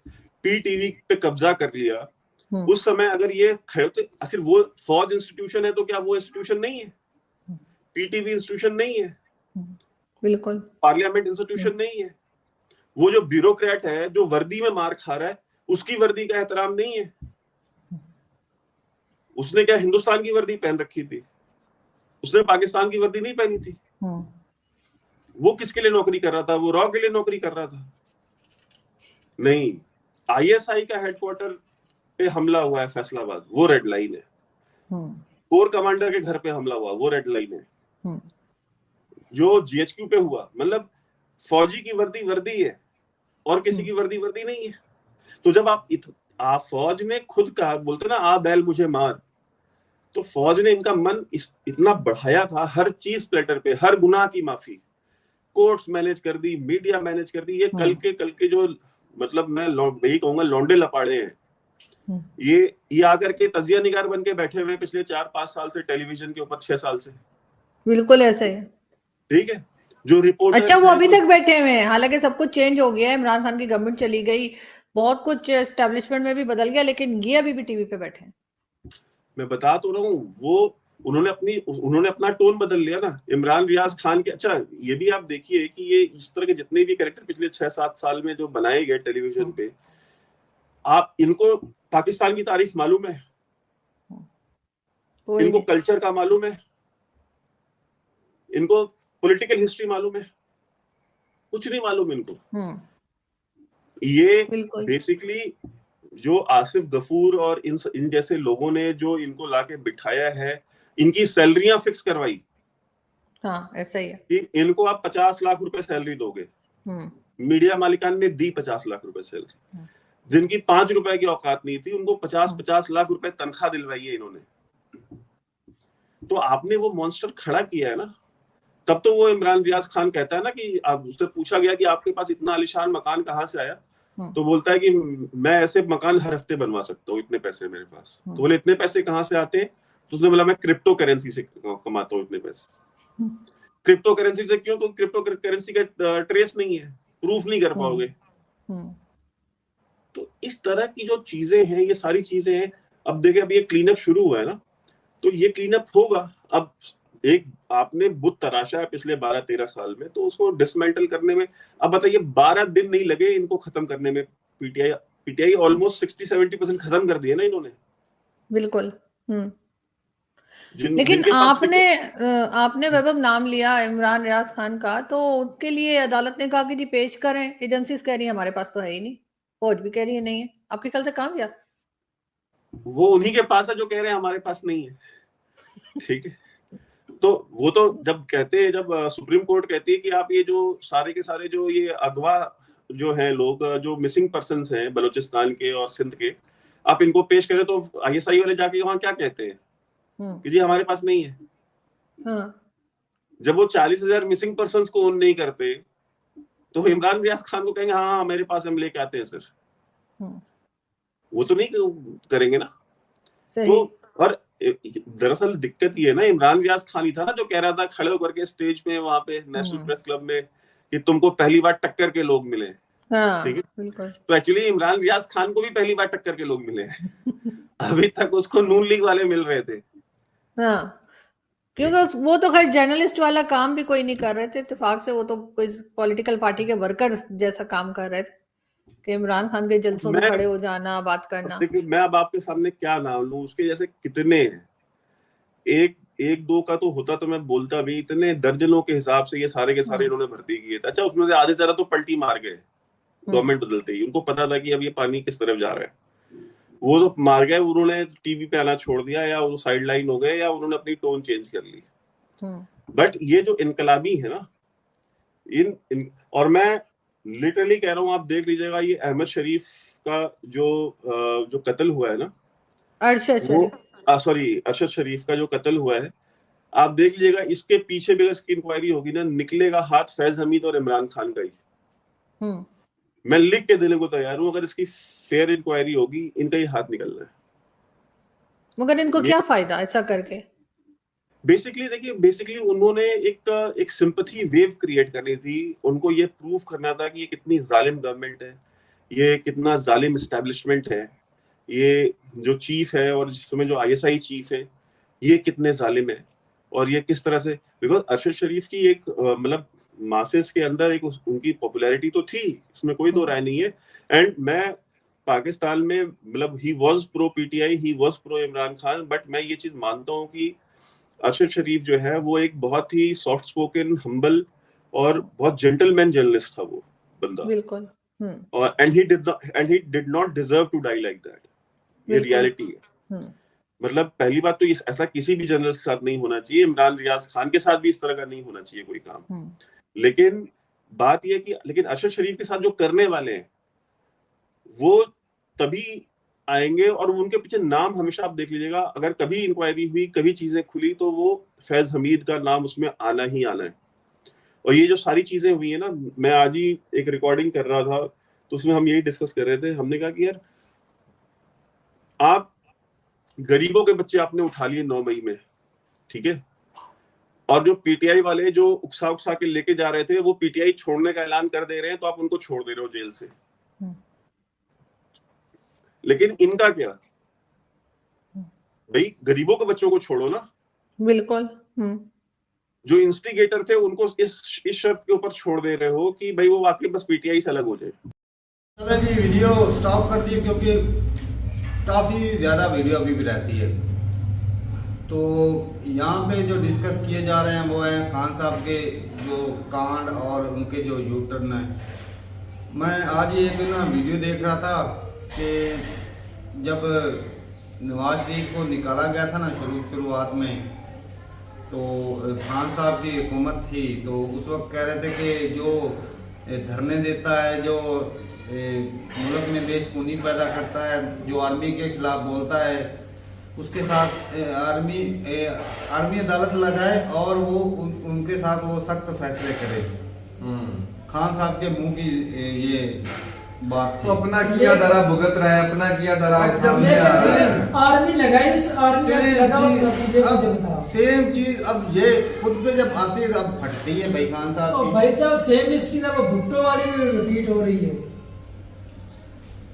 पीटीवी पे कब्जा कर लिया, उस समय अगर ये खड़े होते, आखिर वो फौज इंस्टीट्यूशन है तो क्या वो इंस्टीट्यूशन नहीं है? पीटीवी इंस्टीट्यूशन नहीं है? बिल्कुल। पार्लियामेंट इंस्टीट्यूशन नहीं है? वो जो ब्यूरोक्रेट है जो वर्दी में मार खा रहा है, उसकी वर्दी का एहतराम नहीं है? उसने क्या हिंदुस्तान की वर्दी पहन रखी थी? उसने पाकिस्तान की वर्दी नहीं पहनी थी। वो किसके लिए नौकरी कर रहा था? वो रॉ के लिए नौकरी कर रहा था? नहीं, आईएसआई का हेडक्वार्टर पे हमला हुआ है फैसलाबाद, वो रेड लाइन है। कोर कमांडर के घर पे हमला हुआ, वो रेड लाइन है। जो जीएचक्यू पे हुआ, मतलब फौजी की वर्दी वर्दी है और किसी की वर्दी वर्दी नहीं है। तो जब आप फौज ने खुद कहा, बोलते ना आ बैल मुझे मार, तो फौज ने इनका मन इतना बढ़ाया था, हर चीज प्लेटर पे, हर गुनाह की माफी, कोर्ट्स मैनेज कर दी, मीडिया मैनेज कर दी। ये कल के जो मतलब मैं यही कहूंगा लौंडे लपाड़े हैं, ये आकर के तजिया निगार बन के बैठे हुए पिछले 4-5 साल से टेलीविजन के ऊपर, 6 साल से। बिल्कुल ऐसे है, ठीक है, जो रिपोर्ट, अच्छा वो अभी तक बैठे हुए हैं, हालांकि सब कुछ चेंज हो गया है, इमरान खान की गवर्नमेंट चली गई, बहुत कुछ एस्टेब्लिशमेंट में भी बदल गया, लेकिन ये अभी भी टीवी पे बैठे हैं। मैं बता तो रहा हूँ, वो उन्होंने अपना टोन बदल लिया ना, इमरान रियाज खान के। अच्छा, ये भी आप देखिए कि ये इस तरह के जितने भी कैरेक्टर पिछले 6-7 साल में जो बनाए गए टेलीविजन पे, आप इनको पाकिस्तान की तारीफ मालूम है? इनको कल्चर का मालूम है? इनको पॉलिटिकल हिस्ट्री मालूम है? कुछ नहीं मालूम इनको। ये बेसिकली जो आसिफ गफूर और इन जैसे लोगों ने जो इनको लाके बिठाया है, इनकी सैलरियां फिक्स करवाई। हाँ, ऐसा ही है कि इनको आप 50 लाख रुपए सैलरी दोगे, मीडिया मालिकान ने दी 50 लाख रुपए सैलरी। जिनकी 5 रुपए की औकात नहीं थी, उनको 50-50 लाख रुपए तनख्वाह दिलवाई है इन्होंने। तो आपने वो मॉन्स्टर खड़ा किया है ना, तब तो वो इमरान रियाज खान कहता है ना कि आप, उससे पूछा गया कि आपके पास इतना आलीशान मकान कहाँ से आया, तो बोलता है कि मैं ऐसे मकान हर हफ्ते बनवा सकता हूँ, इतने पैसे मेरे पास। तो बोले इतने पैसे कहाँ से आते हैं? तो उसने बोला मैं क्रिप्टो करेंसी से कमाता हूँ इतने पैसे। क्रिप्टो करेंसी से क्यों? तो क्रिप्टो करेंसी का ट्रेस नहीं है, प्रूफ नहीं कर पाओगे। तो इस तरह की जो चीजें हैं, ये सारी चीजें हैं। अब देखिए, अब ये क्लीन अप शुरू हुआ है ना, तो ये क्लीन अप होगा। अब एक आपने बुत तराशा है पिछले 12-13 साल में, तो उसको डिसमेंटल करने में अब बताइए 12 दिन नहीं लगे इनको खत्म करने में। पीटीआई ऑलमोस्ट 60-70% खत्म कर दिया ना इन्होंने। बिल्कुल। लेकिन आपने वैभव नाम लिया इमरान रियाज खान का, तो उसके लिए अदालत ने कहा कि जी पेश करें। एजेंसीज कह रही है हमारे पास तो है ही नहीं, फौज भी कह रही है नहीं है। आपके ख्याल से कहाँ गया? वो उन्हीं के पास है जो कह रहे हैं हमारे पास नहीं है, ठीक है। तो वो तो जब कहते हैं, जब सुप्रीम कोर्ट कहती है कि आप ये जो सारे के सारे जो ये अगवा जो हैं लोग, जो मिसिंग पर्सन्स हैं बलूचिस्तान के और सिंध के, आप इनको पेश करें, तो ISI वाले जाके वहां क्या कहते हैं कि जी हमारे पास नहीं है। हाँ। जब वो 40,000 मिसिंग पर्सन्स को ओन नहीं करते, तो इमरान रियाज खान को कहेंगे हाँ मेरे पास हम लेके आते हैं सर, वो तो नहीं करेंगे ना। सही। तो और दरअसल दिक्कत ये है ना, इमरान रियाज खान ही था ना जो कह रहा था खड़े होकर के स्टेज पे वहां पे नेशनल प्रेस क्लब में कि तुमको पहली बार टक्कर के लोग मिले, हाँ, ठीक है। बिल्कुल। तो एक्चुअली इमरान रियाज खान को भी पहली बार टक्कर के लोग मिले हैं। अभी तक उसको नून लीग वाले मिल रहे थे। हाँ, क्योंकि वो तो खैर जर्नलिस्ट वाला काम भी कोई नहीं कर रहे थे इत्तेफाक से, वो तो कोई पॉलिटिकल पार्टी के वर्कर जैसा काम कर रहे थे कि इमरान खान के जलसों में खड़े हो जाना, बात करना। देखिए मैं अब आपके सामने क्या नाम लूं, उसके जैसे कितने हैं, एक दो का तो होता तो मैं बोलता भी, इतने दर्जनों के हिसाब से ये सारे के सारे इन्होंने भर्ती किए थे। अच्छा उसमें से आधे जरा तो पलटी मार गए गवर्नमेंट बदलते ही, उनको पता था कि अब ये पानी किस तरफ जा रहा है, वो तो मार गए, उन्होंने टीवी पे आना छोड़ दिया या वो साइड लाइन हो गए या उन्होंने अपनी टोन चेंज कर ली। बट ये जो इनकलाबी है ना, इन और मैं लिटरली कह रहा हूँ, आप देख लीजिएगा ये अहमद शरीफ का जो कत्ल हुआ है ना, अरशद शरीफ का जो कत्ल हुआ है, आप देख लीजिएगा इसके पीछे भी अगर इसकी इंक्वायरी होगी ना, निकलेगा हाथ फैज हमीद और इमरान खान का ही। मैं लिख के देने को तैयार हूं, अगर इसकी फेयर इंक्वायरी होगी इनका ही हाथ निकलना है। मगर इनको क्या फायदा ऐसा करके? बेसिकली उन्होंने एक सिंपैथी वेव क्रिएट करनी थी, उनको ये प्रूव करना था कि ये कितनी जालिम गवर्नमेंट है, ये कितना जालिम एस्टेब्लिशमेंट है, ये जो चीफ है और जिस समय जो ISI चीफ है ये कितने जालिम है, और ये किस तरह से, बिकॉज अरशद शरीफ की एक मतलब मासेस के अंदर एक उनकी पॉपुलैरिटी तो थी, इसमें कोई दो राय नहीं है। एंड मैं पाकिस्तान में मतलब he was pro PTI, he was pro Imran Khan, but मैं ये चीज मानता हूँ कि अरशद शरीफ जो है वो एक बहुत ही सॉफ्ट स्पोकन, हम्बल और बहुत जेंटलमैन जर्नलिस्ट था वो बंदा, बिल्कुल। और and he did not deserve to die like that, ये रियलिटी है। मतलब पहली बात तो ये ऐसा किसी भी जर्नलिस्ट के साथ नहीं होना चाहिए, इमरान रियाज खान के साथ भी इस तरह का नहीं होना चाहिए कोई काम। लेकिन बात यह कि लेकिन अरशद शरीफ के साथ जो करने वाले हैं वो तभी आएंगे, और उनके पीछे नाम हमेशा आप देख लीजिएगा, अगर कभी इंक्वायरी हुई, कभी चीजें खुली, तो वो फैज हमीद का नाम उसमें आना ही आना है। और ये जो सारी चीजें हुई है ना, मैं आज ही एक रिकॉर्डिंग कर रहा था तो उसमें हम यही डिस्कस कर रहे थे, हमने कहा कि यार आप गरीबों के बच्चे आपने उठा लिए 9 मई में, ठीक है, और जो PTI वाले जो उकसा के लेके जा रहे थे वो PTI छोड़ने का ऐलान कर दे रहे हैं, तो आप उनको छोड़ दे रहे हो जेल से। लेकिन इनका क्या भाई, गरीबों के बच्चों को छोड़ो ना, बिल्कुल। जो इंस्टिगेटर थे उनको इस शर्त के ऊपर छोड़ दे रहे हो कि भाई वो वाकई बस PTI से अलग हो जाए। चलो जी वीडियो स्टॉप कर दिए क्योंकि काफ़ी ज़्यादा वीडियो अभी भी रहती है। तो यहाँ पे जो डिस्कस किए जा रहे हैं वो है खान साहब के जो कांड और उनके जो U-टर्न है। मैं आज ही एक ना वीडियो देख रहा था कि जब नवाज शरीफ को निकाला गया था ना शुरुआत में, तो खान साहब की हुकूमत थी, तो उस वक्त कह रहे थे कि जो धरने देता है, जो मुल्क में बेशकूनी पैदा करता है, जो आर्मी के खिलाफ बोलता है, उसके साथ आर्मी अदालत लगाए और वो उनके साथ वो सख्त फैसले करे। खान साहब के मुंह की ये बात तो अपना किया दरा भुगत रहा है, अपना किया दरा सामने आ रहा है। आर्मी लगाई, आर्मी लगा उसका सेम चीज अब ये खुद पे जब आती है अब फटती है भाई खान साहब की। भाई साहब सेम हिस्ट्री ना वो भुट्टो वाली में रिपीट हो रही है।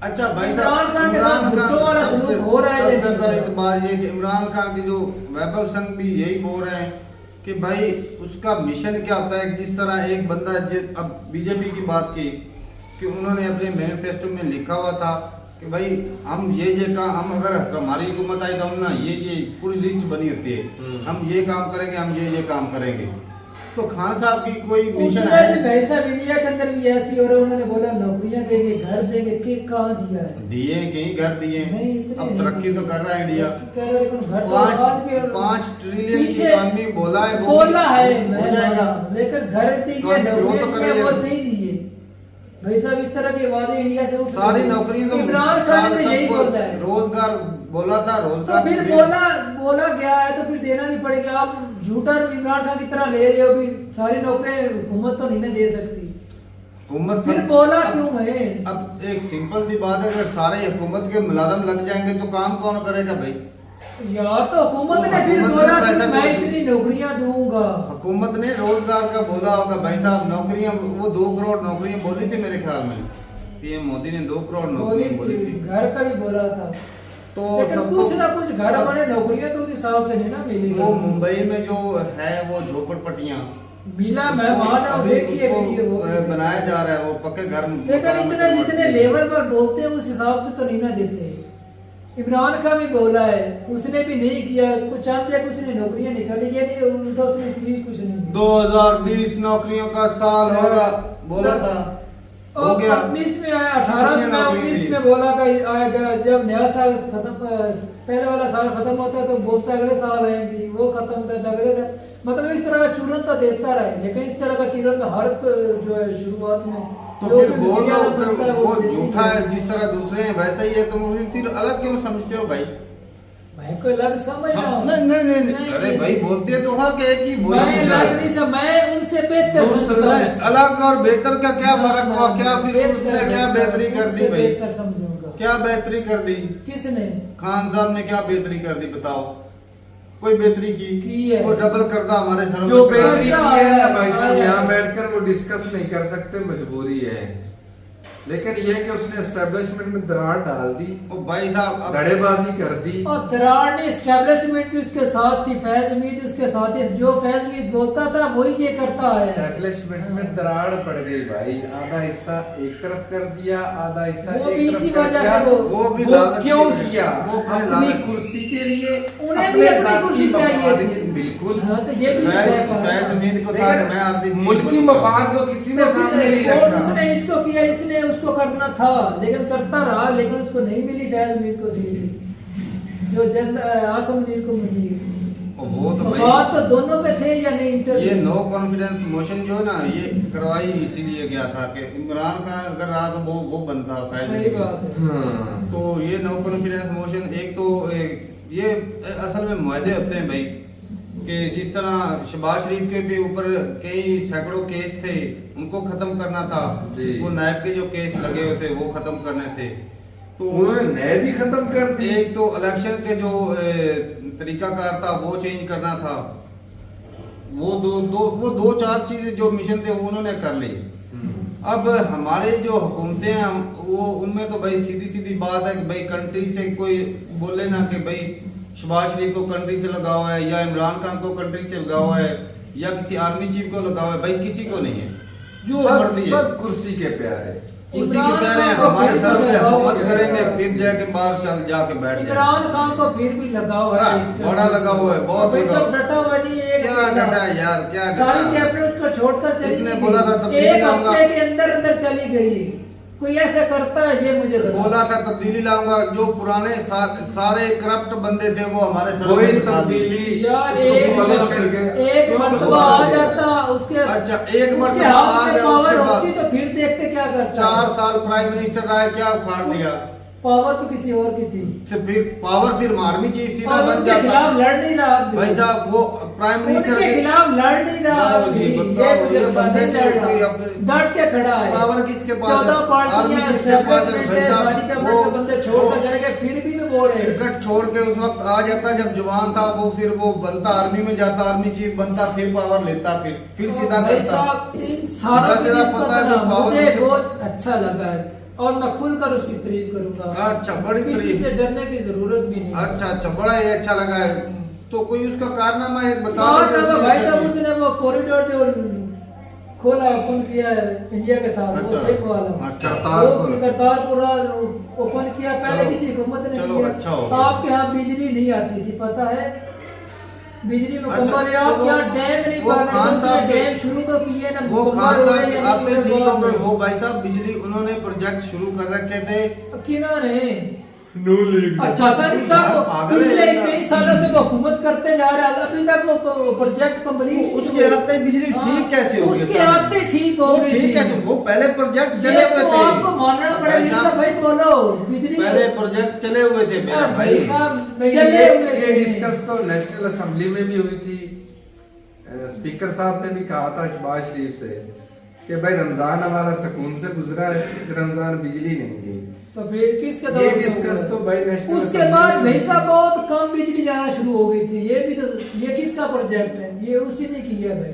अच्छा भाई इमरान खान के साथ भुट्टो वाला सलूक हो रहा है। सबसे पहले बात ये कि इमरान खान के जो वैभव संघ भी यही बोल रहे हैं कि भाई उसका मिशन क्या होता है। जिस तरह एक बंदा अब बीजेपी की बात की कि उन्होंने अपने मैनिफेस्टो में लिखा हुआ था कि भाई हम ये काम, हम अगर हमारी हुकूमत आई तो हम ना ये पूरी लिस्ट बनी होती है, हम ये काम करेंगे, हम ये काम करेंगे। तो खान साहब की कोई मिशन उसने है? भी भाई साहब इंडिया के अंदर भी ऐसी हो रहा है, उन्होंने बोला नौकरियां देंगे, घर देंगे, के कहाँ दिया है? दिए कहीं घर दिए, नहीं, इतने अब नहीं तरक्की दिए। तो कर रहा है इंडिया। कह रहे लेकिन घर तो आज भी 5 ट्रिलियन की पीछे इकॉनमी बोला है, वो बोला है, हो मैं जाएगा। लेकिन घर दिए, इकॉनमी ग्रो तो नौकरियां करेगा। वो नहीं दिए भाई साहब। इस तरह के वादे इंडिया से उठ सारी रहे हैं। नौकरियां तो इमरान खान ने यही सबको बोला है, रोजगार बोला था, तो रोजगार फिर दे- बोला गया है तो फिर देना भी पड़ेगा। आप झूठा इमरान खान की तरह ले रहे हो भी, सारी नौकरियां हुकूमत तो नहीं ना दे सकती, हुकूमत फिर बोला अब- क्यों है? अब एक सिंपल सी बात है, अगर सारे हुकूमत के मुलाजम लग जाएंगे तो काम कौन करेगा भाई? यार तो हुकूमत ने फिर हुकूमत ने बोला कि पैसा मैं दिया। इतनी नौकरियां दूंगा। हुकूमत ने रोजगार का बोला होगा भाई साहब, नौकरियां वो 2 करोड़ नौकरियां बोली थी मेरे ख्याल में, पीएम मोदी ने 2 करोड़ बोली नौकरियां बोली थी, थी। घर का भी बोला था, तो लेकिन सबको- कुछ ना कुछ घर अब बने, नौकरियां तो उस हिसाब से नहीं ना मिली। वो मुंबई में जो है वो झोपड़पट्टियां मिला, मैं मान रहा हूँ, अभी देखिए उसको, वीडियो वो भी। बनाया जा रहा है, वो पक्के घर लेकिन इतने जितने लेवल पर बोलते हैं उस हिसाब से तो नहीं ना देते। इमरान खान भी बोला है, उसने भी नहीं किया कुछ, चाहते हैं उसने नौकरियां निकाली, ये नहीं उल्टा उसने की कुछ नहीं। 2020 नौकरियों का साल होगा बोला था, हो और गया। 19 में आया, 18 में, नौकरी 19 थी। में बोला का आएगा। जब नया साल खत्म, पहले वाला साल खत्म होता है तो बोलता है अगले साल आएंगी, वो खत्म होता है तो अगले साल। मतलब इस तरह का चूरन तो देता रहे, लेकिन इस तरह का चूरन तो हर जो है शुरुआत में तो जो फिर भी बोल ज्यादा दो बनता है वो देती झूठा है, जिस तरह दूसरे हैं वैसा ही है, तुम फिर अलग क्यों समझते हो भाई? भाई कोई अलग समझ रहा हूँ। नहीं, अरे भाई बोलते तो हाँ के कि वो मैं अलग नहीं समझ, मैं उनसे बेहतर समझता हूँ। अलग और बेहतर का क्या फर्क हुआ? क्या फिर बेहतर उसने क्या मैं बेहतरी कर दी उनसे भाई? बेहतर समझूंगा। क्या बेहतरी कर दी? किसने? खान साहब ने क्या बेहतरी कर दी बताओ? कोई बेहतरी की है। वो डबल करता हमारे सरों जो पे चढ़ा बेहतरी दिया। की है ना भाई साहब, आया। यहाँ बैठकर वो डिस्कस नहीं कर सकते, मजबूरी है। लेकिन ये कि उसने एस्टेब्लिशमेंट में दरार डाल दी, ओ भाई साहब अब धड़ेबाजी कर दी। और दरार ने एस्टेब्लिशमेंट भी उसके साथ थी, फैज उम्मीद उसके साथ ही, जो फैज उम्मीद बोलता था वही ये करता है। एस्टेब्लिशमेंट में दरार पड़ गई भाई, आधा हिस्सा एक तरफ कर दिया, आधा हिस्सा वो एक भी तरफ इसी कर वजह दिया। से वो भी वो लालच क्यों की वजह- किया? वो अपने अपनी लालच- कुर्सी के लिए, उन्हें भी अपनी जाति कुर्सी चाहिए मफाद थी। के- बिल्कुल। हाँ, तो ये भी फैज है बात। फैज उम्मीद को था कि मैं आपकी चीज मुल्की बनूंगा। मफाद को किसी ने तो सामने नहीं फिर रखा। उसने इसको किया, इसने उसको करना था, लेकिन करता रहा, लेकिन उसको नहीं मिली फैज उम्मीद को सीट, जो जन आसम उम्मीद को मिली। और वो तो भाई मफाद तो दोनों पे थे या नहीं? इंटर ये नो कॉन्फिडेंस मोशन जो है ना, ये करवाई इसीलिए गया था कि इमरान का अगर रहा तो वो बनता फैज सही उम्मीद। बात है। हाँ। तो ये नो कॉन्फिडेंस मोशन एक तो ये असल में मुआहदे होते हैं भाई, कि जिस तरह शहबाज शरीफ के भी ऊपर कई सैकड़ों केस थे, उनको खत्म करना था। जी। वो नायब के जो केस लगे हुए थे वो खत्म करने थे। तो उन्होंने नए भी खत्म कर दी। एक तो इलेक्शन के जो तरीकाकार था वो चेंज करना था। वो दो चार चीजें जो मिशन थे वो उन्होंने कर ली। अब हमारे जो हुकूमतें हैं वो उनमें तो भाई सीधी सीधी बात है कि भाई कंट्री से कोई बोले ना कि भाई शहबाज शरीफ को कंट्री से लगा हुआ है या इमरान खान को कंट्री से लगा हुआ है या किसी आर्मी चीफ को लगा हुआ है, भाई किसी को नहीं है। जो मर्जी है सब कुर्सी के प्यारे। कुर्सी के प्यारे हैं, हमारे सर पे हुकूमत करेंगे फिर जाके बाहर चल जाके बैठ जाए। इमरान खान को फिर भी लगा हुआ है हाँ, इसका। बड़ा लगा हुआ है, बहुत भाई लगा सब हुआ है। डटा हुआ नहीं है। क्या डटा है यार, क्या डटा सारी है? कैबिनेट उसको छोड़कर चली इसने गई। बोला था तब्दीली एक लाऊंगा। हफ्ते के अंदर अंदर चली गई। कोई ऐसा करता है ये मुझे बताओ। बोला था तब्दीली लाऊंगा, जो पुराने सारे करप्ट बंदे थे वो हमारे सर कोई पे बिठा दिए। तब्दीली यार उसको एक पॉलिश करके एक क्यों मर्तबा बता आ दिया? जाता उसके अच्छा, एक उसके मर्तबा हाथ आ में जाए, पावर उसके बाद होती तो फिर देखते क्या करता। 4 साल प्राइम मिनिस्टर रहा, क्या उखाड़ दिया? पावर तो किसी और की थी। फिर पावर फिर आर्मी चीफ सीधा और बन उनके जाता। खिलाफ लड़ नहीं रहा अब भी। भाई साहब वो प्राइम मिनिस्टर उनके के खिलाफ लड़ नहीं रहा बताओ अब जी, भी। बताओ, मुझे ये पता बंदे नहीं जो लड़ कोई रहा। अब- डट के खड़ा है। पावर किसके पास है? 14 आर्मी पार्टियां किसके पास है? establishment भाई है, साहब, सारी कैबिनेट वो- के बंदे छोड़कर चले गए, फिर भी तो बोल रहे हैं। क्रिकेट छोड़ के उस वक्त आ जाता जब जवान था, वो फिर वो बनता आर्मी में जाता, आर्मी चीफ बनता, फिर पावर लेता, फिर सीधा भाई करता। साहब इन सारा सीधा सीधा पता है जो पावर मुझे लेके- बहुत अच्छा लगा है और मैं खुलकर उसकी तारीफ करूंगा। अच्छा, बड़ी किसी तारीफ। से डरने की जरूरत भी नहीं। अच्छा, बड़ा ही अच्छा लगा है। तो कोई उसका कारनामा एक बता और दो। ना भाई साहब उसने वो कॉरिडोर जो खोला ओपन किया है इंडिया के साथ, वो अच्छा, सिख वाला अच्छा। वो करतारपुर ओपन किया, पहले चलो, किसी हुकूमत ने चलो, किया। अच्छा हो गया। आपके यहाँ बिजली नहीं आती थी पता है? बिजली अच्छा, मुकम्मल है। तो आप वो- यहाँ डैम नहीं वो बन रहे, खान दूसरे साहब के- डैम शुरू तो किए ना, वो मुकम्मल खान हुए साहब या नहीं आपने हुए, ठीक हो वो गए, वो भाई साहब बिजली उन्होंने प्रोजेक्ट शुरू कर रखे थे। किन्होंने नून अच्छा पता नहीं यार, कब पागल है पिछले बंदा। कई सालों से वो हुकूमत करते जा रहे हैं, अभी तक वो प्रोजेक्ट कंप्लीट उसके आते बिजली ठीक कैसे हो गई? उसके आते ठीक हो वो गई ठीक है, वो पहले प्रोजेक्ट चले ये हुए तो थे। आपको मानना भाई पड़ेगा साहब, भाई, बोलो बिजली पहले प्रोजेक्ट चले हुए थे मेरा हाँ, भाई। साहब चले हुए ये थे। डिस्कस तो नेशनल असेंबली में भी हुई थी। स्पीकर साहब ने भी कहा था शहबाज शरीफ से कि भाई रमजान हमारा सुकून से गुजरा है, इस रमजान बिजली नहीं गई। तो फिर किसके ये दौर में डिस्कस हुआ? तो भाई नेशनल उसके असेंबली बाद में भाई हुई। साहब बहुत कम बिजली जाना शुरू हो गई थी। ये भी तो ये किसका प्रोजेक्ट है? ये उसी ने किया भाई।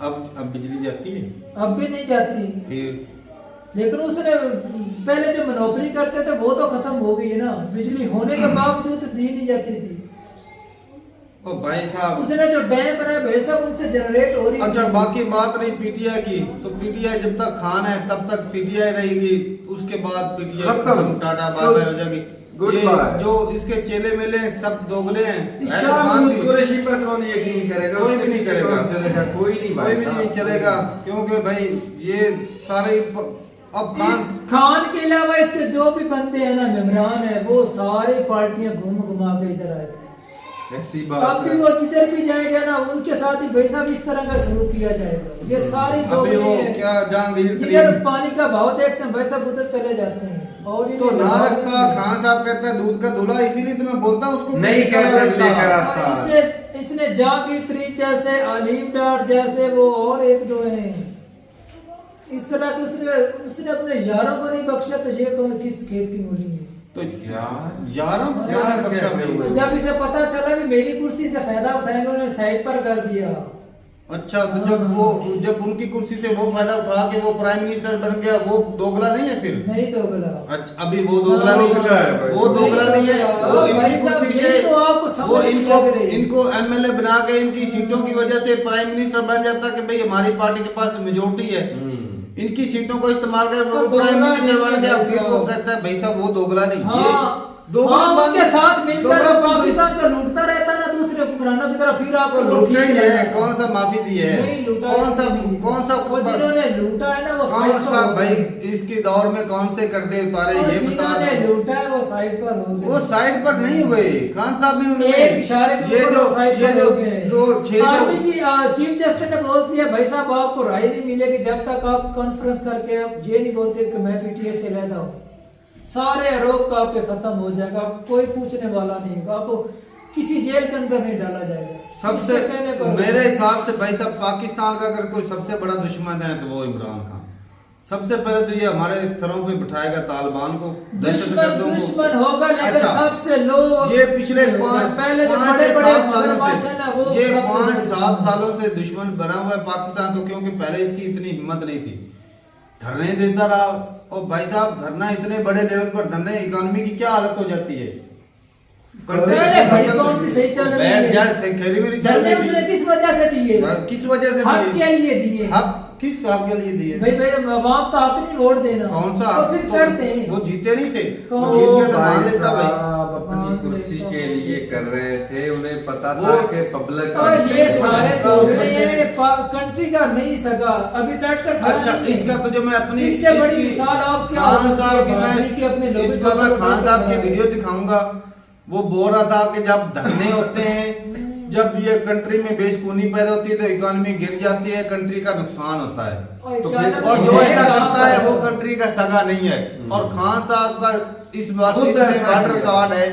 अब बिजली जाती है अब भी नहीं जाती, फिर। लेकिन उसने पहले जो मोनोपोली करते थे वो तो खत्म हो गई है ना। बिजली होने के बावजूद तो दी नहीं जाती थी। ओ भाई साहब, उसने जो डैम बनाए भाई साहब उनसे जनरेट हो रही अच्छा थी। बाकी बात रही पीटीआई की, तो पीटीआई जब तक खान है तब तक पीटीआई रहेगी, उसके बाद पीटीआई खत्म। खत्म, टाटा बाय बाय हो जाएगी। गुड ये बाय। जो इसके चेले मेले हैं, सब दोगले हैं। ऐसे शाह खान महमूद भी- कुरैशी पर कौन यकीन करेगा? कोई उसके भी नहीं पीछे करेगा। कौन चलेगा? कोई नहीं भाई कोई भी नहीं साहब। चलेगा, क्योंकि भाई ये सारे अब खान इस खान के अलावा इसके जो भी बंदे हैं ना, मेहमान है, वो सारी पार्टियां घूम घुमा के इधर आए थे। ऐसी अब बात भी है। वो जिधर भी जाएगा ना, उनके साथ ही भाई साहब इस तरह का सलूक किया जाएगा। ये सारे अभी दोगले वो हैं। क्या जहांगीर जिधर तरीन पानी का भाव देखते हैं भाई साहब उधर चले जाते हैं। और तो इन्हें ना भाव रखता, नहीं- खान साहब कहते हैं दूध का दूल्हा, इसीलिए तो मैं बोलता हूँ उसको नहीं कहते, रखता। लेकर आ- और इसने जागीर तरीन जैसे, अलीम डार जैसे, वो और एक दो हैं इस तरह के। उसने अपने यारों को नहीं बख्शा, तो ये कौन किस खेत की मूली है? तो यार यारों को क्यों नहीं बख्शा कैसे भाई? हुआ? जब इसे पता चला भी मेरी कुर्सी से फायदा उठाएंगे, उन्होंने साइड पर कर दिया। अच्छा, तो जब उनकी कुर्सी से वो फायदा उठा के वो प्राइम मिनिस्टर बन गया, वो दोगला नहीं है फिर? नहीं दोगला। अच्छा, अभी वो दोगला नहीं दोगला है भाई। वो दोगला नहीं है। वो भाई इनकी साहब, कुर्सी यही से तो आपको समझ वो नहीं इनको लग रही। इनको एमएलए बना के इनकी सीटों की वजह से प्राइम मिनिस्टर बन जाता कि भाई हमारी पार्टी के पास मेजोरिटी है, इनकी सीटों को इस्तेमाल कर वो तो प्राइम दोगला मिनिस्टर बन नहीं गया। है फिर भाई वो साहब। कहता है भाई साहब वो दोगला नहीं, हाँ, ये दोगलापन- उनके साथ मिलकर दोगलापन तो- पाकिस्तान को लूटता रहता ना दूसरे हुक्मरानों की तरफ, फिर आपको तो लूटा ही ठीक है, लगेगा। कौन सा माफी दी है? नहीं लूटा कौन सा नहीं। कौन सा वो जिन्होंने लूटा है ना, वो कौन साइड पर सा हो भाई गए। इसके दौर में कौन से करते उतारे और ये बता जिन्होंने दो। लूटा है वो साइड पर हो गए। वो साइड पर नहीं हुए, खान साहब भी उन्होंने एक इशारे के ये ऊपर जो वो साइड ये पर जो हो गए। दो आर्मी 600 चीफ जस्टिस ने बोल दिया भाई साहब आपको राय नहीं मिलेगी जब तक आप कॉन्फ्रेंस करके आप ये नहीं बोलते कि मैं पीटीए से लेता हूँ। सारे आरोप का आपके खत्म हो जाएगा, कोई पूछने वाला नहीं होगा, आपको किसी जेल के अंदर नहीं डाला जाएगा। सबसे इसके कहने पर मेरे हिसाब से भाई साहब पाकिस्तान का अगर कोई सबसे बड़ा दुश्मन है तो वो इमरान खान। सबसे पहले तो ये हमारे सरों पे बिठाएगा तालिबान को, दहशतगर्दों को। दुश्मन होगा, लेकिन अच्छा, सबसे लो ये पिछले पहले जो 5 बड़े से बड़े 7 सालों मगरमच्छ है ना, वो से ये सबसे 5-7 दुश्मन। सालों से दुश्मन बना हुआ है पाकिस्तान को, क्योंकि पहले इसकी इतनी हिम्मत नहीं थी, धरने देता रहा। और भाई साहब धरना इतने बड़े लेवल पर धरने, इकोनॉमी की क्या हालत हो जाती है? पहले बड़ी कौन सी सही चल रही बैठ है? जाए, खैरी मेरी चल धरने रही उसने थी। किस वजह से दिए? किस वजह से हक दिए? के लिए दिए। हक किस हक के लिए दिए? भाई अवाम का हक नहीं वोट देना। कौन सा तो हक? फिर करते हैं। वो जीते नहीं थे, वो कौन? जीत वो के तो मान भाई लेता भाई। साहब अपनी मान कुर्सी लेता के भाई। लिए कर रहे थे, उन्हें पता था वो- कि पब्लिक और ये सारे तो दोगले बंदे- हैं, कंट्री का नहीं सका अभी डट कर खड़ा अच्छा, नहीं है। इसका तो जो मैं अपनी इससे बड़ी इसकी- मिसाल आप क्या हो खान सकती साहब है? की भारत की अपने मैं लोगों इसको का मैं तो खान बहुत साहब की बड़ा है। वीडियो दिखाऊंगा। वो बोल रहा था कि जब धरने होते हैं, जब ये कंट्री में बेशकूनी पैदा होती है तो इकोनॉमी गिर जाती है, कंट्री का नुकसान होता है। और तो क्या फिर- नाम और है? जो ऐसा है करता है आप- वो कंट्री का सगा नहीं है। और खान साहब का इस बात खुद इसमें ऐसा वाटर किया। कार्ड है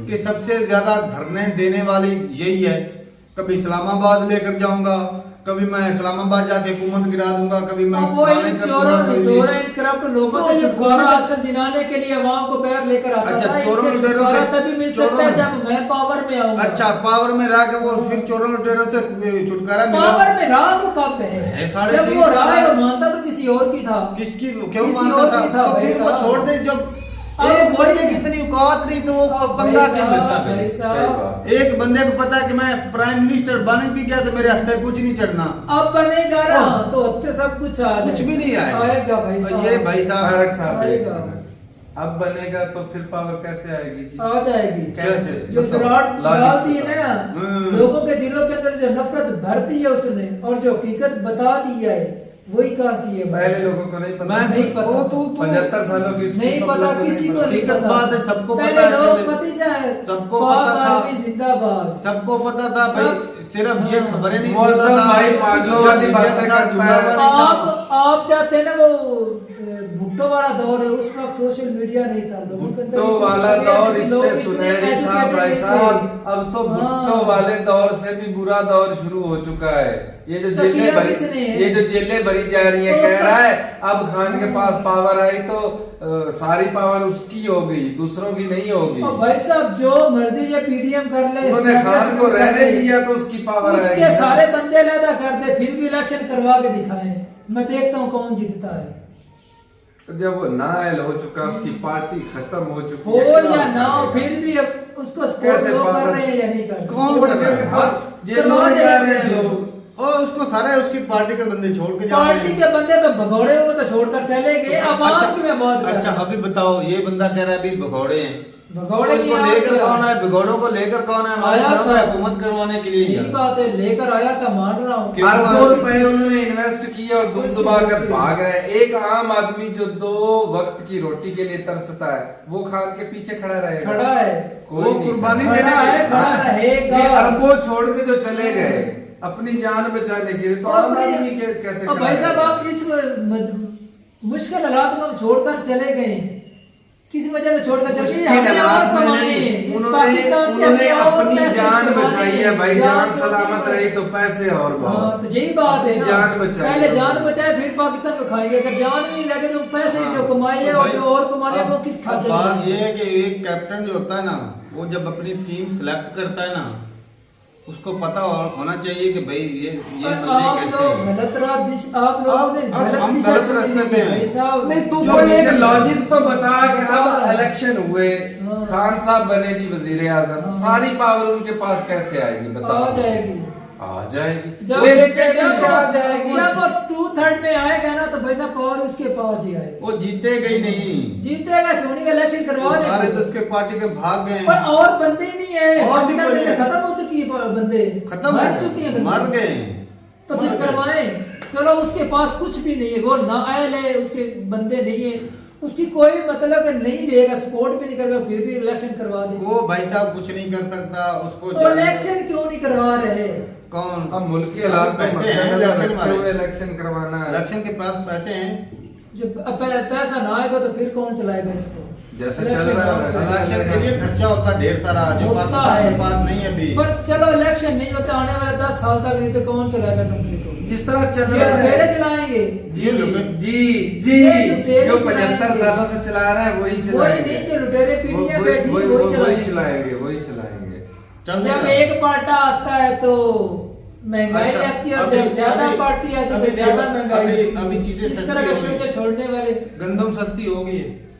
कि सबसे ज्यादा धरने देने वाली यही है। कभी इस्लामाबाद लेकर जाऊंगा, कभी मैं इस्लामाबाद जाके हुकूमत गिरा दूंगा, कभी मैं अब वो फलाने इन कर चोरों दूंगा, कोई भी- लुटेरों, इन करप्ट लोगों तो से ये छुटकारा कौन- हासिल दिलाने के लिए अवाम को पैर लेकर आता अच्छा, था। चोरों इनसे लुटेरों छुटकारा से- तभी मिल चोरों- सकता है जब मैं पावर में आऊंगा। अच्छा, पावर में रह के वो फिर चोरों लुटेरों से छुटकारा मिला। पावर में रहा वो कब है, है? 3.5 जब वो रहा साल है, है। वो मानता तो किसी और की था। किसकी क्यों किसी मानता और था? की था तो भाई फिर वो साहब। छोड़ दे। जब अब एक वही- बंदे की इतनी औकात नहीं तो वो अब पंगा भाई क्यों साहब, लेता भाई है? सही साहब, बात। एक बंदे को पता है कि मैं प्राइम मिनिस्टर बन भी गया तो मेरे हत्थे कुछ नहीं चढ़ना, अब बनेगा ना तो हत्ते सब कुछ आ कुछ भी नहीं आएगा। आएगा भाई और साहब। ये भाई साहब फारूक साहब आएगा। अब बनेगा तो फिर पावर कैसे आएगी जी? आ जाएगी। कैसे? जो दरार डाल दी है ना, हम्म। लोगों के दिलों के अंदर जो नफरत भर दी है उसने, और जो हकीकत बता दी है वही काफी है। पहले लोगों को नहीं पता, नहीं पता। वो तू 75 सालों की उसकी नहीं पता, public किसी को नहीं नहीं हकीकत पता। बात है, सबको पहले पता है, लोग चले- पति से सबको पाक पता था। आर्मी जिंदाबाद। सबको पता था भाई, सिर्फ ये खबरें नहीं वो सुनता सब था। भाई पागलों वाली जब बातें मीडिया के साथ करता जुड़ा है। हुआ नहीं था। आप चाहते हैं ना वो भुट्टो वाला दौर है, उस वक्त सोशल मीडिया नहीं था, लोगों के अंदर भुट्टो वाला इतनी दौर लोग इससे इतने सुनहरी था educated भाई नहीं थे। साहब। अब तो भुट्टो हाँ। वाले दौर से भी बुरा दौर शुरू हो चुका है। ये जो तो जेलें किया भरी, किसने है? ये जो जेलें भरी जा रही है, तो कह उसका- रहा है अब खान के पास पावर आई तो सारी पावर उसकी होगी, दूसरों की नहीं होगी। और भाई साहब जो मर्जी ये पीडीएम कर ले, उन्होंने खान को रहने दिया तो उसकी पावर आएगी उसके ना। सारे बंदे अलहदा कर दे, फिर भी इलेक्शन करवा के दिखाए, मैं देखता हूँ कौन जीतता है। तो जब वो नायल हो चुका, उसकी पार्टी खत्म हो चुकी हो है, क्या या ना हो, करेगा? फिर भी अब उसको सपोर्ट कैसे लोग कर पावर- रहे हैं या नहीं कर रहे? कौन वोट कर रहा है? देके तो जेलों करवा में दे जा रहे हैं इलेक्शन। लोग। और उसको सारे उसकी पार्टी के बंदे छोड़ के जा रहे पार्टी हैं। के बंदे तो भगौड़े हो तो छोड़कर चले गए, अब आम की मैं बात कर अच्छा रहा हूं। अभी बताओ, ये बंदा कह रहा है अभी भगौड़े हैं, भगौड़े उनको ही आप लेकर क्या? कौन है? भगौड़ों को लेकर कौन है? हमारे आया घरों में था। हुकूमत करवाने के लिए ही सही है। बात है, लेकर आया था, मान रहा हूँ। क्यों? अरबों रुपए उन्होंने इन्वेस्ट किए और दुम दुबा कर भाग रहे हैं। एक आम आदमी जो 2 वक्त की रोटी के लिए तरसता है, वो खान के पीछे खड़ा रहेगा? खड़ा है, कोई वो नहीं कुर्बानी खड़ा। देने खड़ा है, के खड़ा हाँ। रहेगा। ये अरबों छोड़ के जो चले गए अपनी जान बचाने के लिए, तो आम आदमी कैसे अब खड़ा भाई साहब रहेगा? आप इस मुश्किल हालात में हम छोड़कर चले गए, किस वजह से छोड़कर चले गए? मुश्किल हमें और हालात में कमाए, नहीं, इस उन्होंने पाकिस्तान के उन्होंने अंदर और अपनी पैसे जान कमाने, बचाई है भाई। जान तो सलामत कमाए। रही तो पैसे और हाँ, बहुत। तो यही बात है अपनी ना। जान बचाई पहले है। जान बचाए फिर पाकिस्तान को खाएंगे, अगर जान ही नहीं लगे तो पैसे ही जो कमाए तो और भाई, जो और कमाए अब- वो किस अब खाते बात में? ये है कि एक कैप्टन जो होता है ना, वो जब अपनी टीम सेलेक्ट करता है ना, उसको पता होना चाहिए कि भाई ये बंदे आप कैसे लोग हैं। गलत आप लोगों ने अब गलत हम दिशा गलत चुनी रास्ते थी पे हैं। भाई साहब। नहीं तू जो कोई एक मीडिया- लॉजिक तो बता कि अब हाँ। इलेक्शन हुए, हाँ। खान साहब बने जी वजीर आजम, हाँ। सारी पावर उनके पास कैसे आएगी बताओ? आ जाएगी। आ जाएगी। जब वो लेके कैसे आ जाएगी? जब वो 2/3 में आएगा ना तो भाई साहब पावर उसके पास ही आएगा। वो जीतेगा ही नहीं। जीतेगा क्यों नहीं? इलेक्शन करवा वो सारे देगा। तो उसके पार्टी के भाग गए पर हैं। और बंदे ही नहीं है, और भी पाकिस्तान कोई में है। खत्म हो चुकी है बंदे, खत्म मर हो चुके हैं गए, बंदे। मर गए। तो फिर मर गए। करवाएं। चलो उसके पास कुछ भी नहीं है, वो नाअहल है, उसके बंदे नहीं है, उसकी कोई मतलब नहीं देगा, सपोर्ट भी नहीं करेगा, फिर भी इलेक्शन करवा दे। वो भाई साहब कुछ नहीं कर सकता उसको। तो इलेक्शन क्यों नहीं करवा रहे? कौन? अब मुल्क के हालात को पैसे हैं मद्देनजर इलेक्शन रखते हुए वाले। इलेक्शन करवाना है। इलेक्शन के पास पैसे हैं। जब पैसा ना आएगा तो फिर कौन चलाएगा इसको? जैसे इलेक्शन चल रहा है ना वैसे होगा। इलेक्शन के लिए खर्चा होता ढेर सारा, जो होता पाकिस्तान है। के पास नहीं है अभी। पर चलो इलेक्शन नहीं होता, आने वाले 10 साल तक नहीं तो कौन चलाएगा कंट्री को? जिस तरह चल ये रहा लुटेरे है चलाएंगे। जी जी ये लुटेरे जो चलाएंगे। 75 सालों से चला रहे हैं वही वही चलाएंगे। नहीं, जो लुटेरे पीढ़ियां बैठी वही वही चलाएंगे चलाएंगे। वही चलाएंगे। चल जब देगा। एक पार्टा आता है तो महंगाई अच्छा, आती है, और अभी- जब ज्यादा अभी- पार्टी आती है अभी तो ज्यादा देखो, महंगाई। अभी चीजें इस सस्ती तरह के हो गई। सोचे छोड़ने वाले। गंदम सस्ती हो गई है,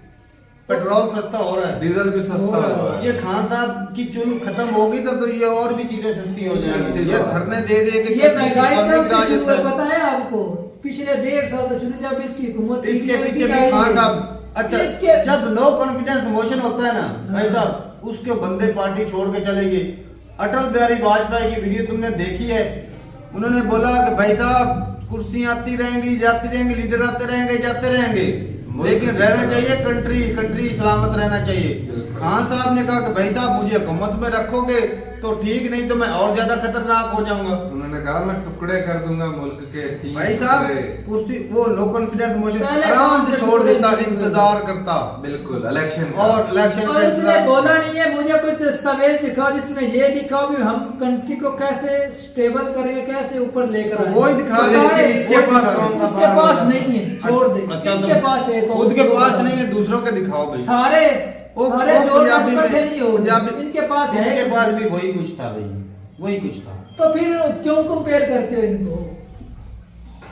पेट्रोल सस्ता हो रहा है। डीजल भी सस्ता हुआ है। ये खान साहब की चुन खत्म होगी तो ये और भी चीजें सस्ती हो जाएंगी। ऐसी ये बात। धरने दे दे के ये महंगाई कब पब्लिक से राज शुरू हुआ है। पता है आपको? पिछले 1.5 साल से शुरू, जब इसकी हुकूमत थी, इसके BJP पीछे भी आई खान है। साहब। अच्छा, इसके- जब नो कॉन्फिडेंस मोशन होता है ना भाई हाँ। साहब, उसके बंदे पार्टी छोड़ के चले गए। अटल बिहारी वाजपेयी की वीडियो तुमने देखी है? उन्होंने बोला कि भाई साहब कुर्सियां आती रहेंगी जाती रहेंगी, लीडर आते रहेंगे जाते रहेंगे, लेकिन रहना चाहिए कंट्री सलामत रहना चाहिए। बिल्कुल। खान साहब ने कहा कि भाई साहब मुझे हुकूमत में रखोगे तो ठीक, नहीं तो मैं और ज्यादा खतरनाक हो जाऊंगा। उन्होंने कहा मैं टुकड़े कर दूंगा मुल्क के 3 भाई साहब टुकड़े। कुर्सी वो नो कॉन्फिडेंस मोशन पहले आराम से छोड़ देता, बिल्कुल। इंतजार करता बिल्कुल इलेक्शन का। और इलेक्शन और का उसने इंतजार। बोला नहीं है मुझे कोई दस्तावेज दिखाओ जिसमें ये लिखा हो भी हम कंट्री को कैसे स्टेबल करेंगे, कैसे ऊपर लेकर तो आएंगे। वो ही दिखा तो दे, इसके- वो ही इसके दिखा पास दे। कौन सा उसके पास नहीं है, छोड़ दे। अच्छा, इनके पास है, कौन खुद के सा पास होगा? नहीं है, दूसरों के दिखाओ भाई। सारे वो चोर पंजाबी में- इकट्ठे नहीं हो, पंजाबी- इनके पास है। इसके पास भी वही कुछ था भाई, वही कुछ था। तो फिर क्यों कंपेयर करते हो इनको?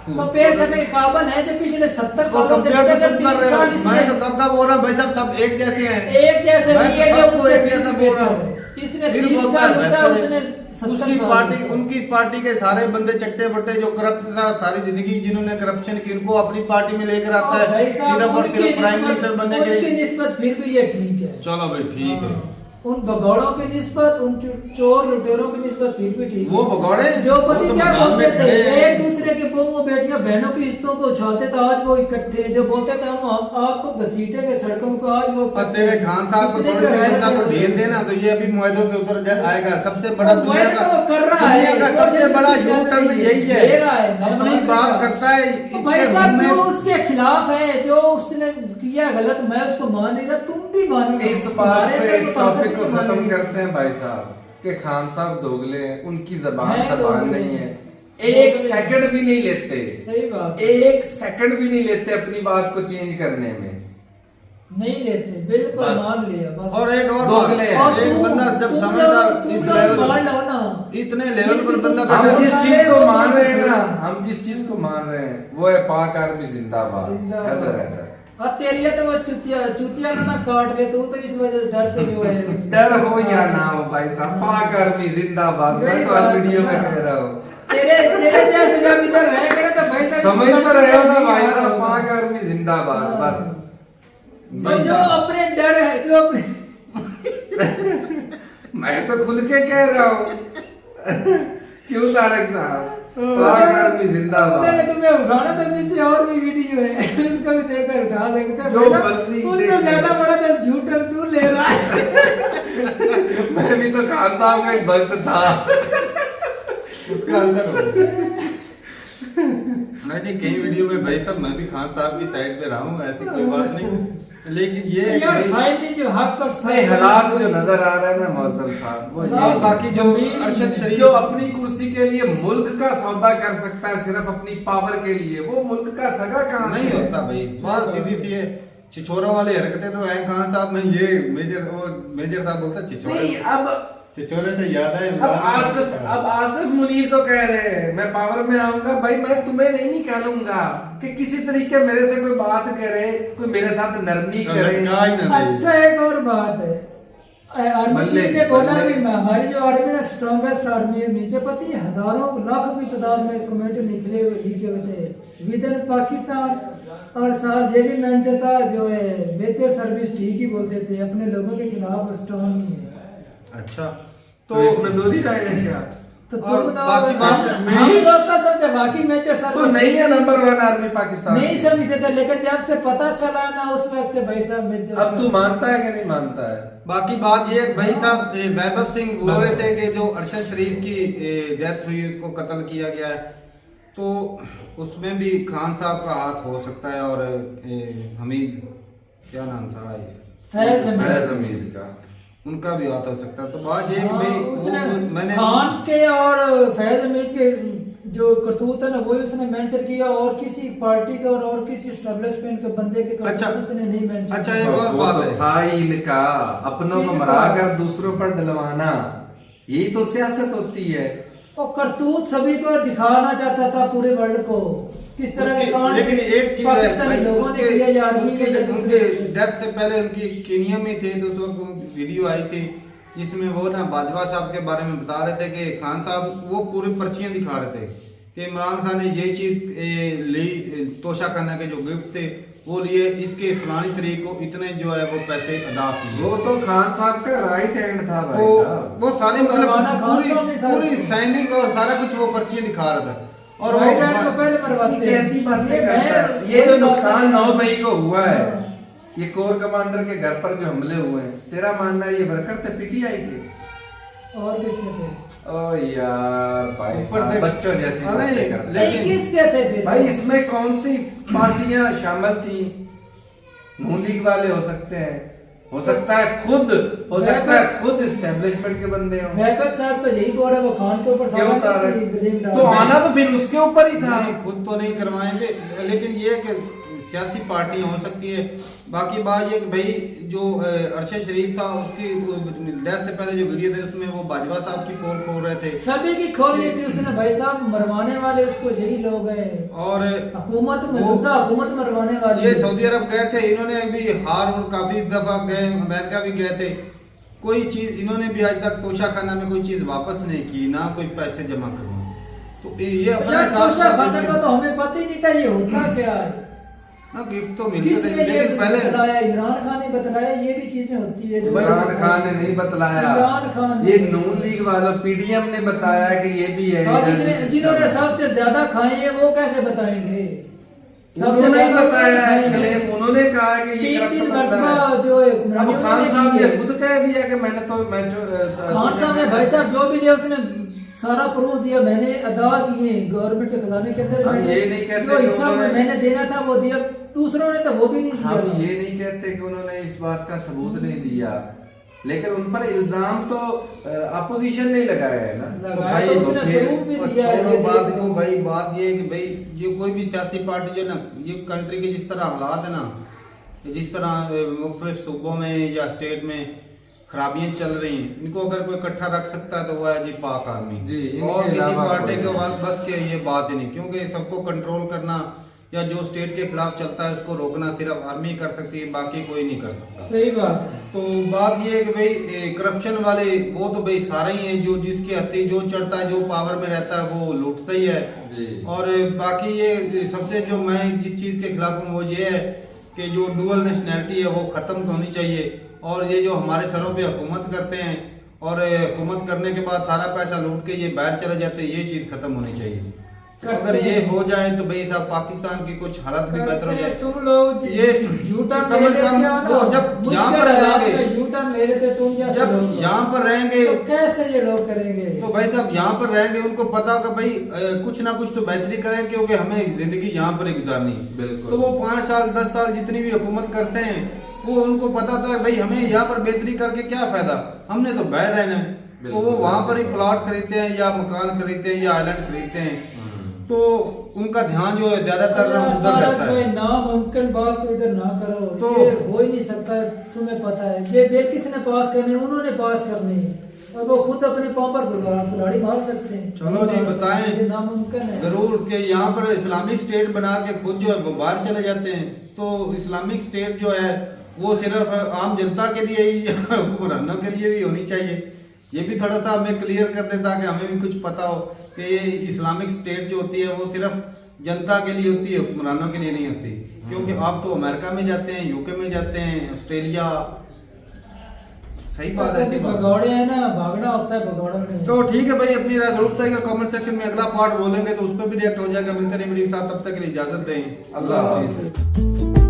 कंपेयर करने के काबिल है जो पिछले 70 वो सालों से कंपेयर तो लेकर तुम कर 3 रहे साल हो, इसने मैं तो कब का बोल रहा हूँ भाई साहब सब एक जैसे हैं। एक जैसे मैं नहीं है तो जो सबको उनसे एक जैसा बोल रहा हूँ। इसने फिर 3 बोलता साल है होता है, बेहतर उसने है। 70 उसकी साल पार्टी, होता है। उनकी पार्टी के सारे बंदे चट्टे बट्टे जो करप्ट था सारी जिंदगी जिन्होंने करप्शन की, उनको अपनी पार्टी में लेकर आता है भाई साहब सिर्फ और उनकी सिर्फ प्राइम मिनिस्टर निस्बत बनने के उनकी लिए। निस्बत फिर भी ये ठीक है। चलो भाई ठीक है। उन भगौड़ों की निस्बत, उन चोर लुटेरों की निस्बत फिर भी ठीक है। वो भगौड़े जो वो पति तो क्या मैदान बोलते में थे, खड़े हैं। एक दूसरे के बहुओं बेटियां बहनों की रिश्तों को उछालते थे, आज वो इकट्ठे जो बोलते थे हम आपको घसीटेंगे सड़कों पे, आज वो और तेरे खान साहब को इतने थोड़ी सी गहरे जनता को थे। ढील देना तो ये अभी मुआहदों पे उतर आएगा। सबसे बड़ा वो दुनिया मुआहदा तो कर रहा है, दुनिया का कोशिश सबसे बड़ा चल यू टर्न रही है, यही दे रहा है, है, मैं अपनी मान बात रहा। करता है। तो भाई इसके साहब मुंह जो में उसके खिलाफ है, जो उसने किया गलत, मैं उसको मान नहीं रहा, तुम भी मान नहीं। इस बात पे इस टॉपिक को खत्म करते हैं भाई साहब कि खान साहब दोगले हैं, उनकी जबान हैं जबान दोगले। नहीं है, एक सेकंड भी नहीं लेते, सही बात है। एक सेकंड भी नहीं लेते अपनी बात को चेंज करने में। नहीं लेते, बिल्कुल बस। मान लिया बस। और एक और दोगले हैं। बात, एक बंदा जब समझदार इस लेवल मान लो ना, इतने लेवल पर बंदा हम बैठा जिस है। चीज को मान रहे हैं ना, हम जिस चीज को मान रहे हैं वो है पाक आर्मी जिंदाबाद। जिंदाबाद। हैदर हैदर हाँ तेरी है तो वो चुतिया ना काट ले तो इस वजह से डर से जो है डर हो या ना हो भाई साहब, पाक आर्मी जिंदाबाद। मैं तो हर वीडियो में कह रहा हूँ, तेरे जैसे जब इधर रह करे तो भाई साहब समझ तो रहे हो ना भाई साहब, पाक आर्मी जिंदाबाद। बस तो जो अपने डर है, जो अपने मैं तो खुल के कह रहा हूँ क्यों तारक साहब, पाक आर्मी जिंदाबाद। मैंने तुम्हें उठाना तो पीछे और भी वीडियो है, उसको भी देखकर उठा सकते हैं। जो भाई साहब, मर्जी उससे देख। ज्यादा बड़ा तो झूठर तू ले रहा है। मैं भी तो खान साहब का एक भक्त था। उसका अंदर हो। नहीं कई वीडियो में भाई साहब मैं भी खान साहब की साइड पे रहा हूँ, ऐसी कोई बात नहीं, लेकिन ये है कि यार भाई- साइड में जो हक और नहीं, हालात जो नजर आ रहा है ना मौसम साहब, वो और ये बाकी जो अरशद शरीफ जो अपनी कुर्सी के लिए मुल्क का सौदा कर सकता है सिर्फ अपनी पावर के लिए, वो मुल्क का सगा कहाँ नहीं से है? होता भाई, बात सीधी सी है। छिछोरा वाली हरकतें तो हैं खान साहब में। ये मेजर साहब बोलता नहीं, छिछोरे, अब छिछोरे से याद है अब आसिफ मुनीर तो कह रहे हैं मैं पावर में आऊंगा। भाई मैं तुम्हें नहीं निकालूंगा कि किसी तरीके मेरे से कोई बात करे, कोई मेरे साथ नरमी करे। अच्छा एक और बात है, आर्मी मल्ले चीफ ने की, बोला मल्ले भी हमारी जो आर्मी ना स्ट्रॉन्गेस्ट आर्मी है, नीचे पति हजारों लाखों की तादाद में कमेंट लिखे हुए थे विद इन पाकिस्तान, और साथ ये भी मेंशन था जो है मेजर सर्विस ठीक ही बोलते थे, अपने लोगों के खिलाफ स्ट्रॉन्ग ही है। अच्छा तो इसमें दो ही राय है क्या? तो और तुम बाकी बात- हम लोग का समझे, बाकी मेजर तो सर्विस नहीं है नंबर 1 आर्मी पाकिस्तान नहीं की। समझते थे, लेकिन जब से पता चला ना उस वक्त से भाई साहब मेजर अब तू मानता है कि नहीं मानता है? बाकी बात ये है कि भाई साहब वैभव सिंह बोल रहे थे कि जो अरशद शरीफ की डेथ हुई, उसको कत्ल किया गया है, तो उसमें भी खान साहब का हाथ हो सकता है। और हमीद क्या नाम था ये, फैज फैज हमीद का, उनका भी हाथ हो सकता है। तो बात ये है कि भाई उसने मैंने खान के और फैज हमीद के जो करतूत है ना वही उसने मेंशन किया, और किसी पार्टी के और किसी एस्टेब्लिशमेंट के बंदे के करतूत अच्छा। उसने नहीं मेंशन अच्छा, किया। एक और वो बात तो है। था ही इनका, अपनों को मरा कर दूसरों पर डलवाना, यही तो सियासत होती है। और करतूत सभी को दिखाना चाहता था पूरे वर्ल्ड को, किस तरह के कांड लेकिन एक चीज है पाकिस्तानी भाई, लोगों ने किया या आर्मी ने या उनके दूसरे- डेथ से पहले उनकी केनिया में थे, तो उस वक्त वीडियो आई थी जिसमें वो ना बाजवा साहब के बारे में बता रहे थे कि खान साहब वो पूरी पर्चियां दिखा रहे थे कि इमरान खान ने ये चीज ली, तोशा खाना के जो गिफ्ट थे वो लिए, इसके फलानी तरीक को इतने जो है वो पैसे अदा किए। वो तो खान साहब का राइट हैंड था भाई तो साहब। वो सारे मतलब मरवाना खान साहब ने था। पूरी साइनिंग और सारा कुछ वो पर्चियां दिखा रहा था। और वो राइट हैंड को पहले मरवाते हैं। कैसी बातें ये करता है? मैं- ये जो नुकसान 9 मई को हुआ है, ये कोर कमांडर के घर पर जो हमले हुए हैं, तेरा मानना है ये वर्कर थे पीटीआई के? और किसके थे? ओ यार भाई ऊपर साहब, से- बच्चों जैसी अरे, बातें करते हैं। लेकिन- नहीं, किसके थे फिर? भाई इसमें कौन सी पार्टियां शामिल थी? नून लीग वाले हो सकते हैं, हो सकता है खुद एस्टेब्लिशमेंट के बंदे हो। वैभव साहब तो यही बोल रहे, वो खान के ऊपर क्यों सारा तारक? blame डाल तो रहे हैं। आना तो फिर उसके ऊपर ही था। नहीं, खुद तो नहीं करवाएंगे, लेकिन ये है कि सियासी पार्टियां हो सकती है। बाकी बात ये कि भाई जो अरशद शरीफ था उसकी डेथ से पहले जो वीडियो थे उसमें वो बाजवा साहब की पोल खोल रहे थे, सभी की खोल ली थी उसने भाई साहब, मरवाने वाले उसको यही लोग हैं और हुकूमत मौजूदा हुकूमत मरवाने वाली ये है। सऊदी अरब गए थे इन्होंने भी हार और काफी दफा गए, अमेरिका भी गए थे, कोई चीज इन्होंने भी आज तक तोशाखाना में कोई चीज वापस नहीं की, ना कोई पैसे जमा करवाए। तो ये अपने यार हिसाब से खाने का तो हमें पता ही नहीं था ये होता क्या है। ना गिफ्ट तो मिलते थे, किसने ये लेकिन पहले बतलाया? इमरान खान ने बतलाया ये भी चीजें होती है जो इमरान खान ने नहीं बतलाया, इमरान खान ये नून लीग वालों पीडीएम ने बताया कि ये भी है। और जिन्होंने सबसे ज्यादा खाए हैं वो कैसे बताएंगे? उन्होंने ही बताया है, खाए हैं। क्लेम उन्होंने कहा है कि ये तीन करप्ट बंदा मरतबा है। जो है अब हुक्मरानी खान उन्होंने साहब की ने है। खुद कह दिया कि मैंने तो खान साहब ने भाई साहब जो भी दिया उसने सारा प्रूफ दिया, मैंने अदा किए गवर्नमेंट के खजाने के अंदर, हम मैंने ये नहीं कहते जो कि हिस्सा उन्होंने- मैंने देना था वो दिया, दूसरों ने तो वो भी नहीं दिया। हम ये नहीं कहते कि उन्होंने इस बात का सबूत नहीं दिया, लेकिन उन पर इल्जाम तो अपोजिशन ने लगाया है ना। लगाया भाई तो तो उसने फिर प्रूफ भी और दिया है। छोड़ो बात को भाई, बात ये है कि भाई ये कोई भी सियासी पार्टी जो ना, ये कंट्री के जिस तरह हालात है ना, जिस तरह मुख्तलिफ सूबों में या स्टेट में खराबियां चल रही हैं, इनको अगर कोई इकट्ठा रख सकता है तो वो है जी पाक आर्मी जी, इनके और किसी अलावा पार्टी कोई के नहीं। बस के ये बात ही नहीं, क्योंकि सबको कंट्रोल करना या जो स्टेट के खिलाफ चलता है उसको रोकना सिर्फ आर्मी कर सकती है, बाकी कोई नहीं कर सकता। सही बात है। तो बात ये है कि भाई करप्शन वाले वो तो भाई सारे ही हैं, जो जिसके हत्ती जो चढ़ता है, जो पावर में रहता है वो लूटता ही है। जी। और बाकी ये सबसे जो मैं जिस चीज के खिलाफ हूँ वो ये है कि जो डुअल नेशनैलिटी है वो खत्म होनी चाहिए, और ये जो हमारे सरों पे हुकूमत करते हैं और हुकूमत करने के बाद सारा पैसा लूट के ये बाहर चले जाते हैं, ये चीज खत्म होनी चाहिए। तो अगर ये हो जाए तो भाई साहब पाकिस्तान की कुछ हालत भी बेहतर हो जाए। तुम लोग ये झूठा कम से कम वो जब यहाँ पर रहेंगे, झूठा ले लेते तुम क्या जब यहाँ पर रहेंगे तो कैसे ये लोग करेंगे? तो भाई साहब यहाँ पर रहेंगे, उनको पता कि भाई कुछ ना कुछ तो बेहतरी करें, क्योंकि हमें जिंदगी यहाँ पर ही गुजारनी है। बिल्कुल। तो वो 5 साल 10 साल जितनी भी हुकूमत करते हैं वो उनको पता था भाई हमें यहाँ पर बेहतरी करके क्या फायदा, हमने तो बाहर रहना है। तो वो वहां पर ही प्लॉट खरीदते हैं या मकान खरीदते हैं या आइलैंड खरीदते हैं, तो उनका ध्यान जो है ज्यादातर उधर रहता है। नामुमकिन बात को इधर ना करो, तो ये हो ही नहीं सकता, तुम्हें पता है। ये बिल किसने पास करने, उन्होंने पास करने हैं, और वो खुद अपने पांव पर कुल्हाड़ी मार सकते हैं। चलो जी बताएं, ये नामुमकिन है जरूर कि यहाँ पर इस्लामिक स्टेट बना के खुद जो है वो बाहर चले जाते हैं। तो इस्लामिक स्टेट जो है वो सिर्फ आम जनता के लिए ही या हुक्मरानों के लिए भी होनी चाहिए, ये भी थोड़ा सा हमें क्लियर कर देता कि हमें भी कुछ पता हो कि ये इस्लामिक स्टेट जो होती है वो सिर्फ जनता के लिए होती है, हुक्मरानों के लिए नहीं होती। क्योंकि आप तो अमेरिका में जाते हैं, यूके में जाते हैं, ऑस्ट्रेलिया, सही बात है, ऐसी बात। भगौड़े है ना, भागना होता है भगौड़ों में। तो ठीक है भाई, अपनी राय जरूर बताइएगा कमेंट सेक्शन में, अगला पार्ट बोलेंगे तो उस पर भी रिएक्ट हो जाएगा। मिलते हैं वीडियो के साथ, तब तक के लिए इजाजत दें, अल्लाह हाफिज।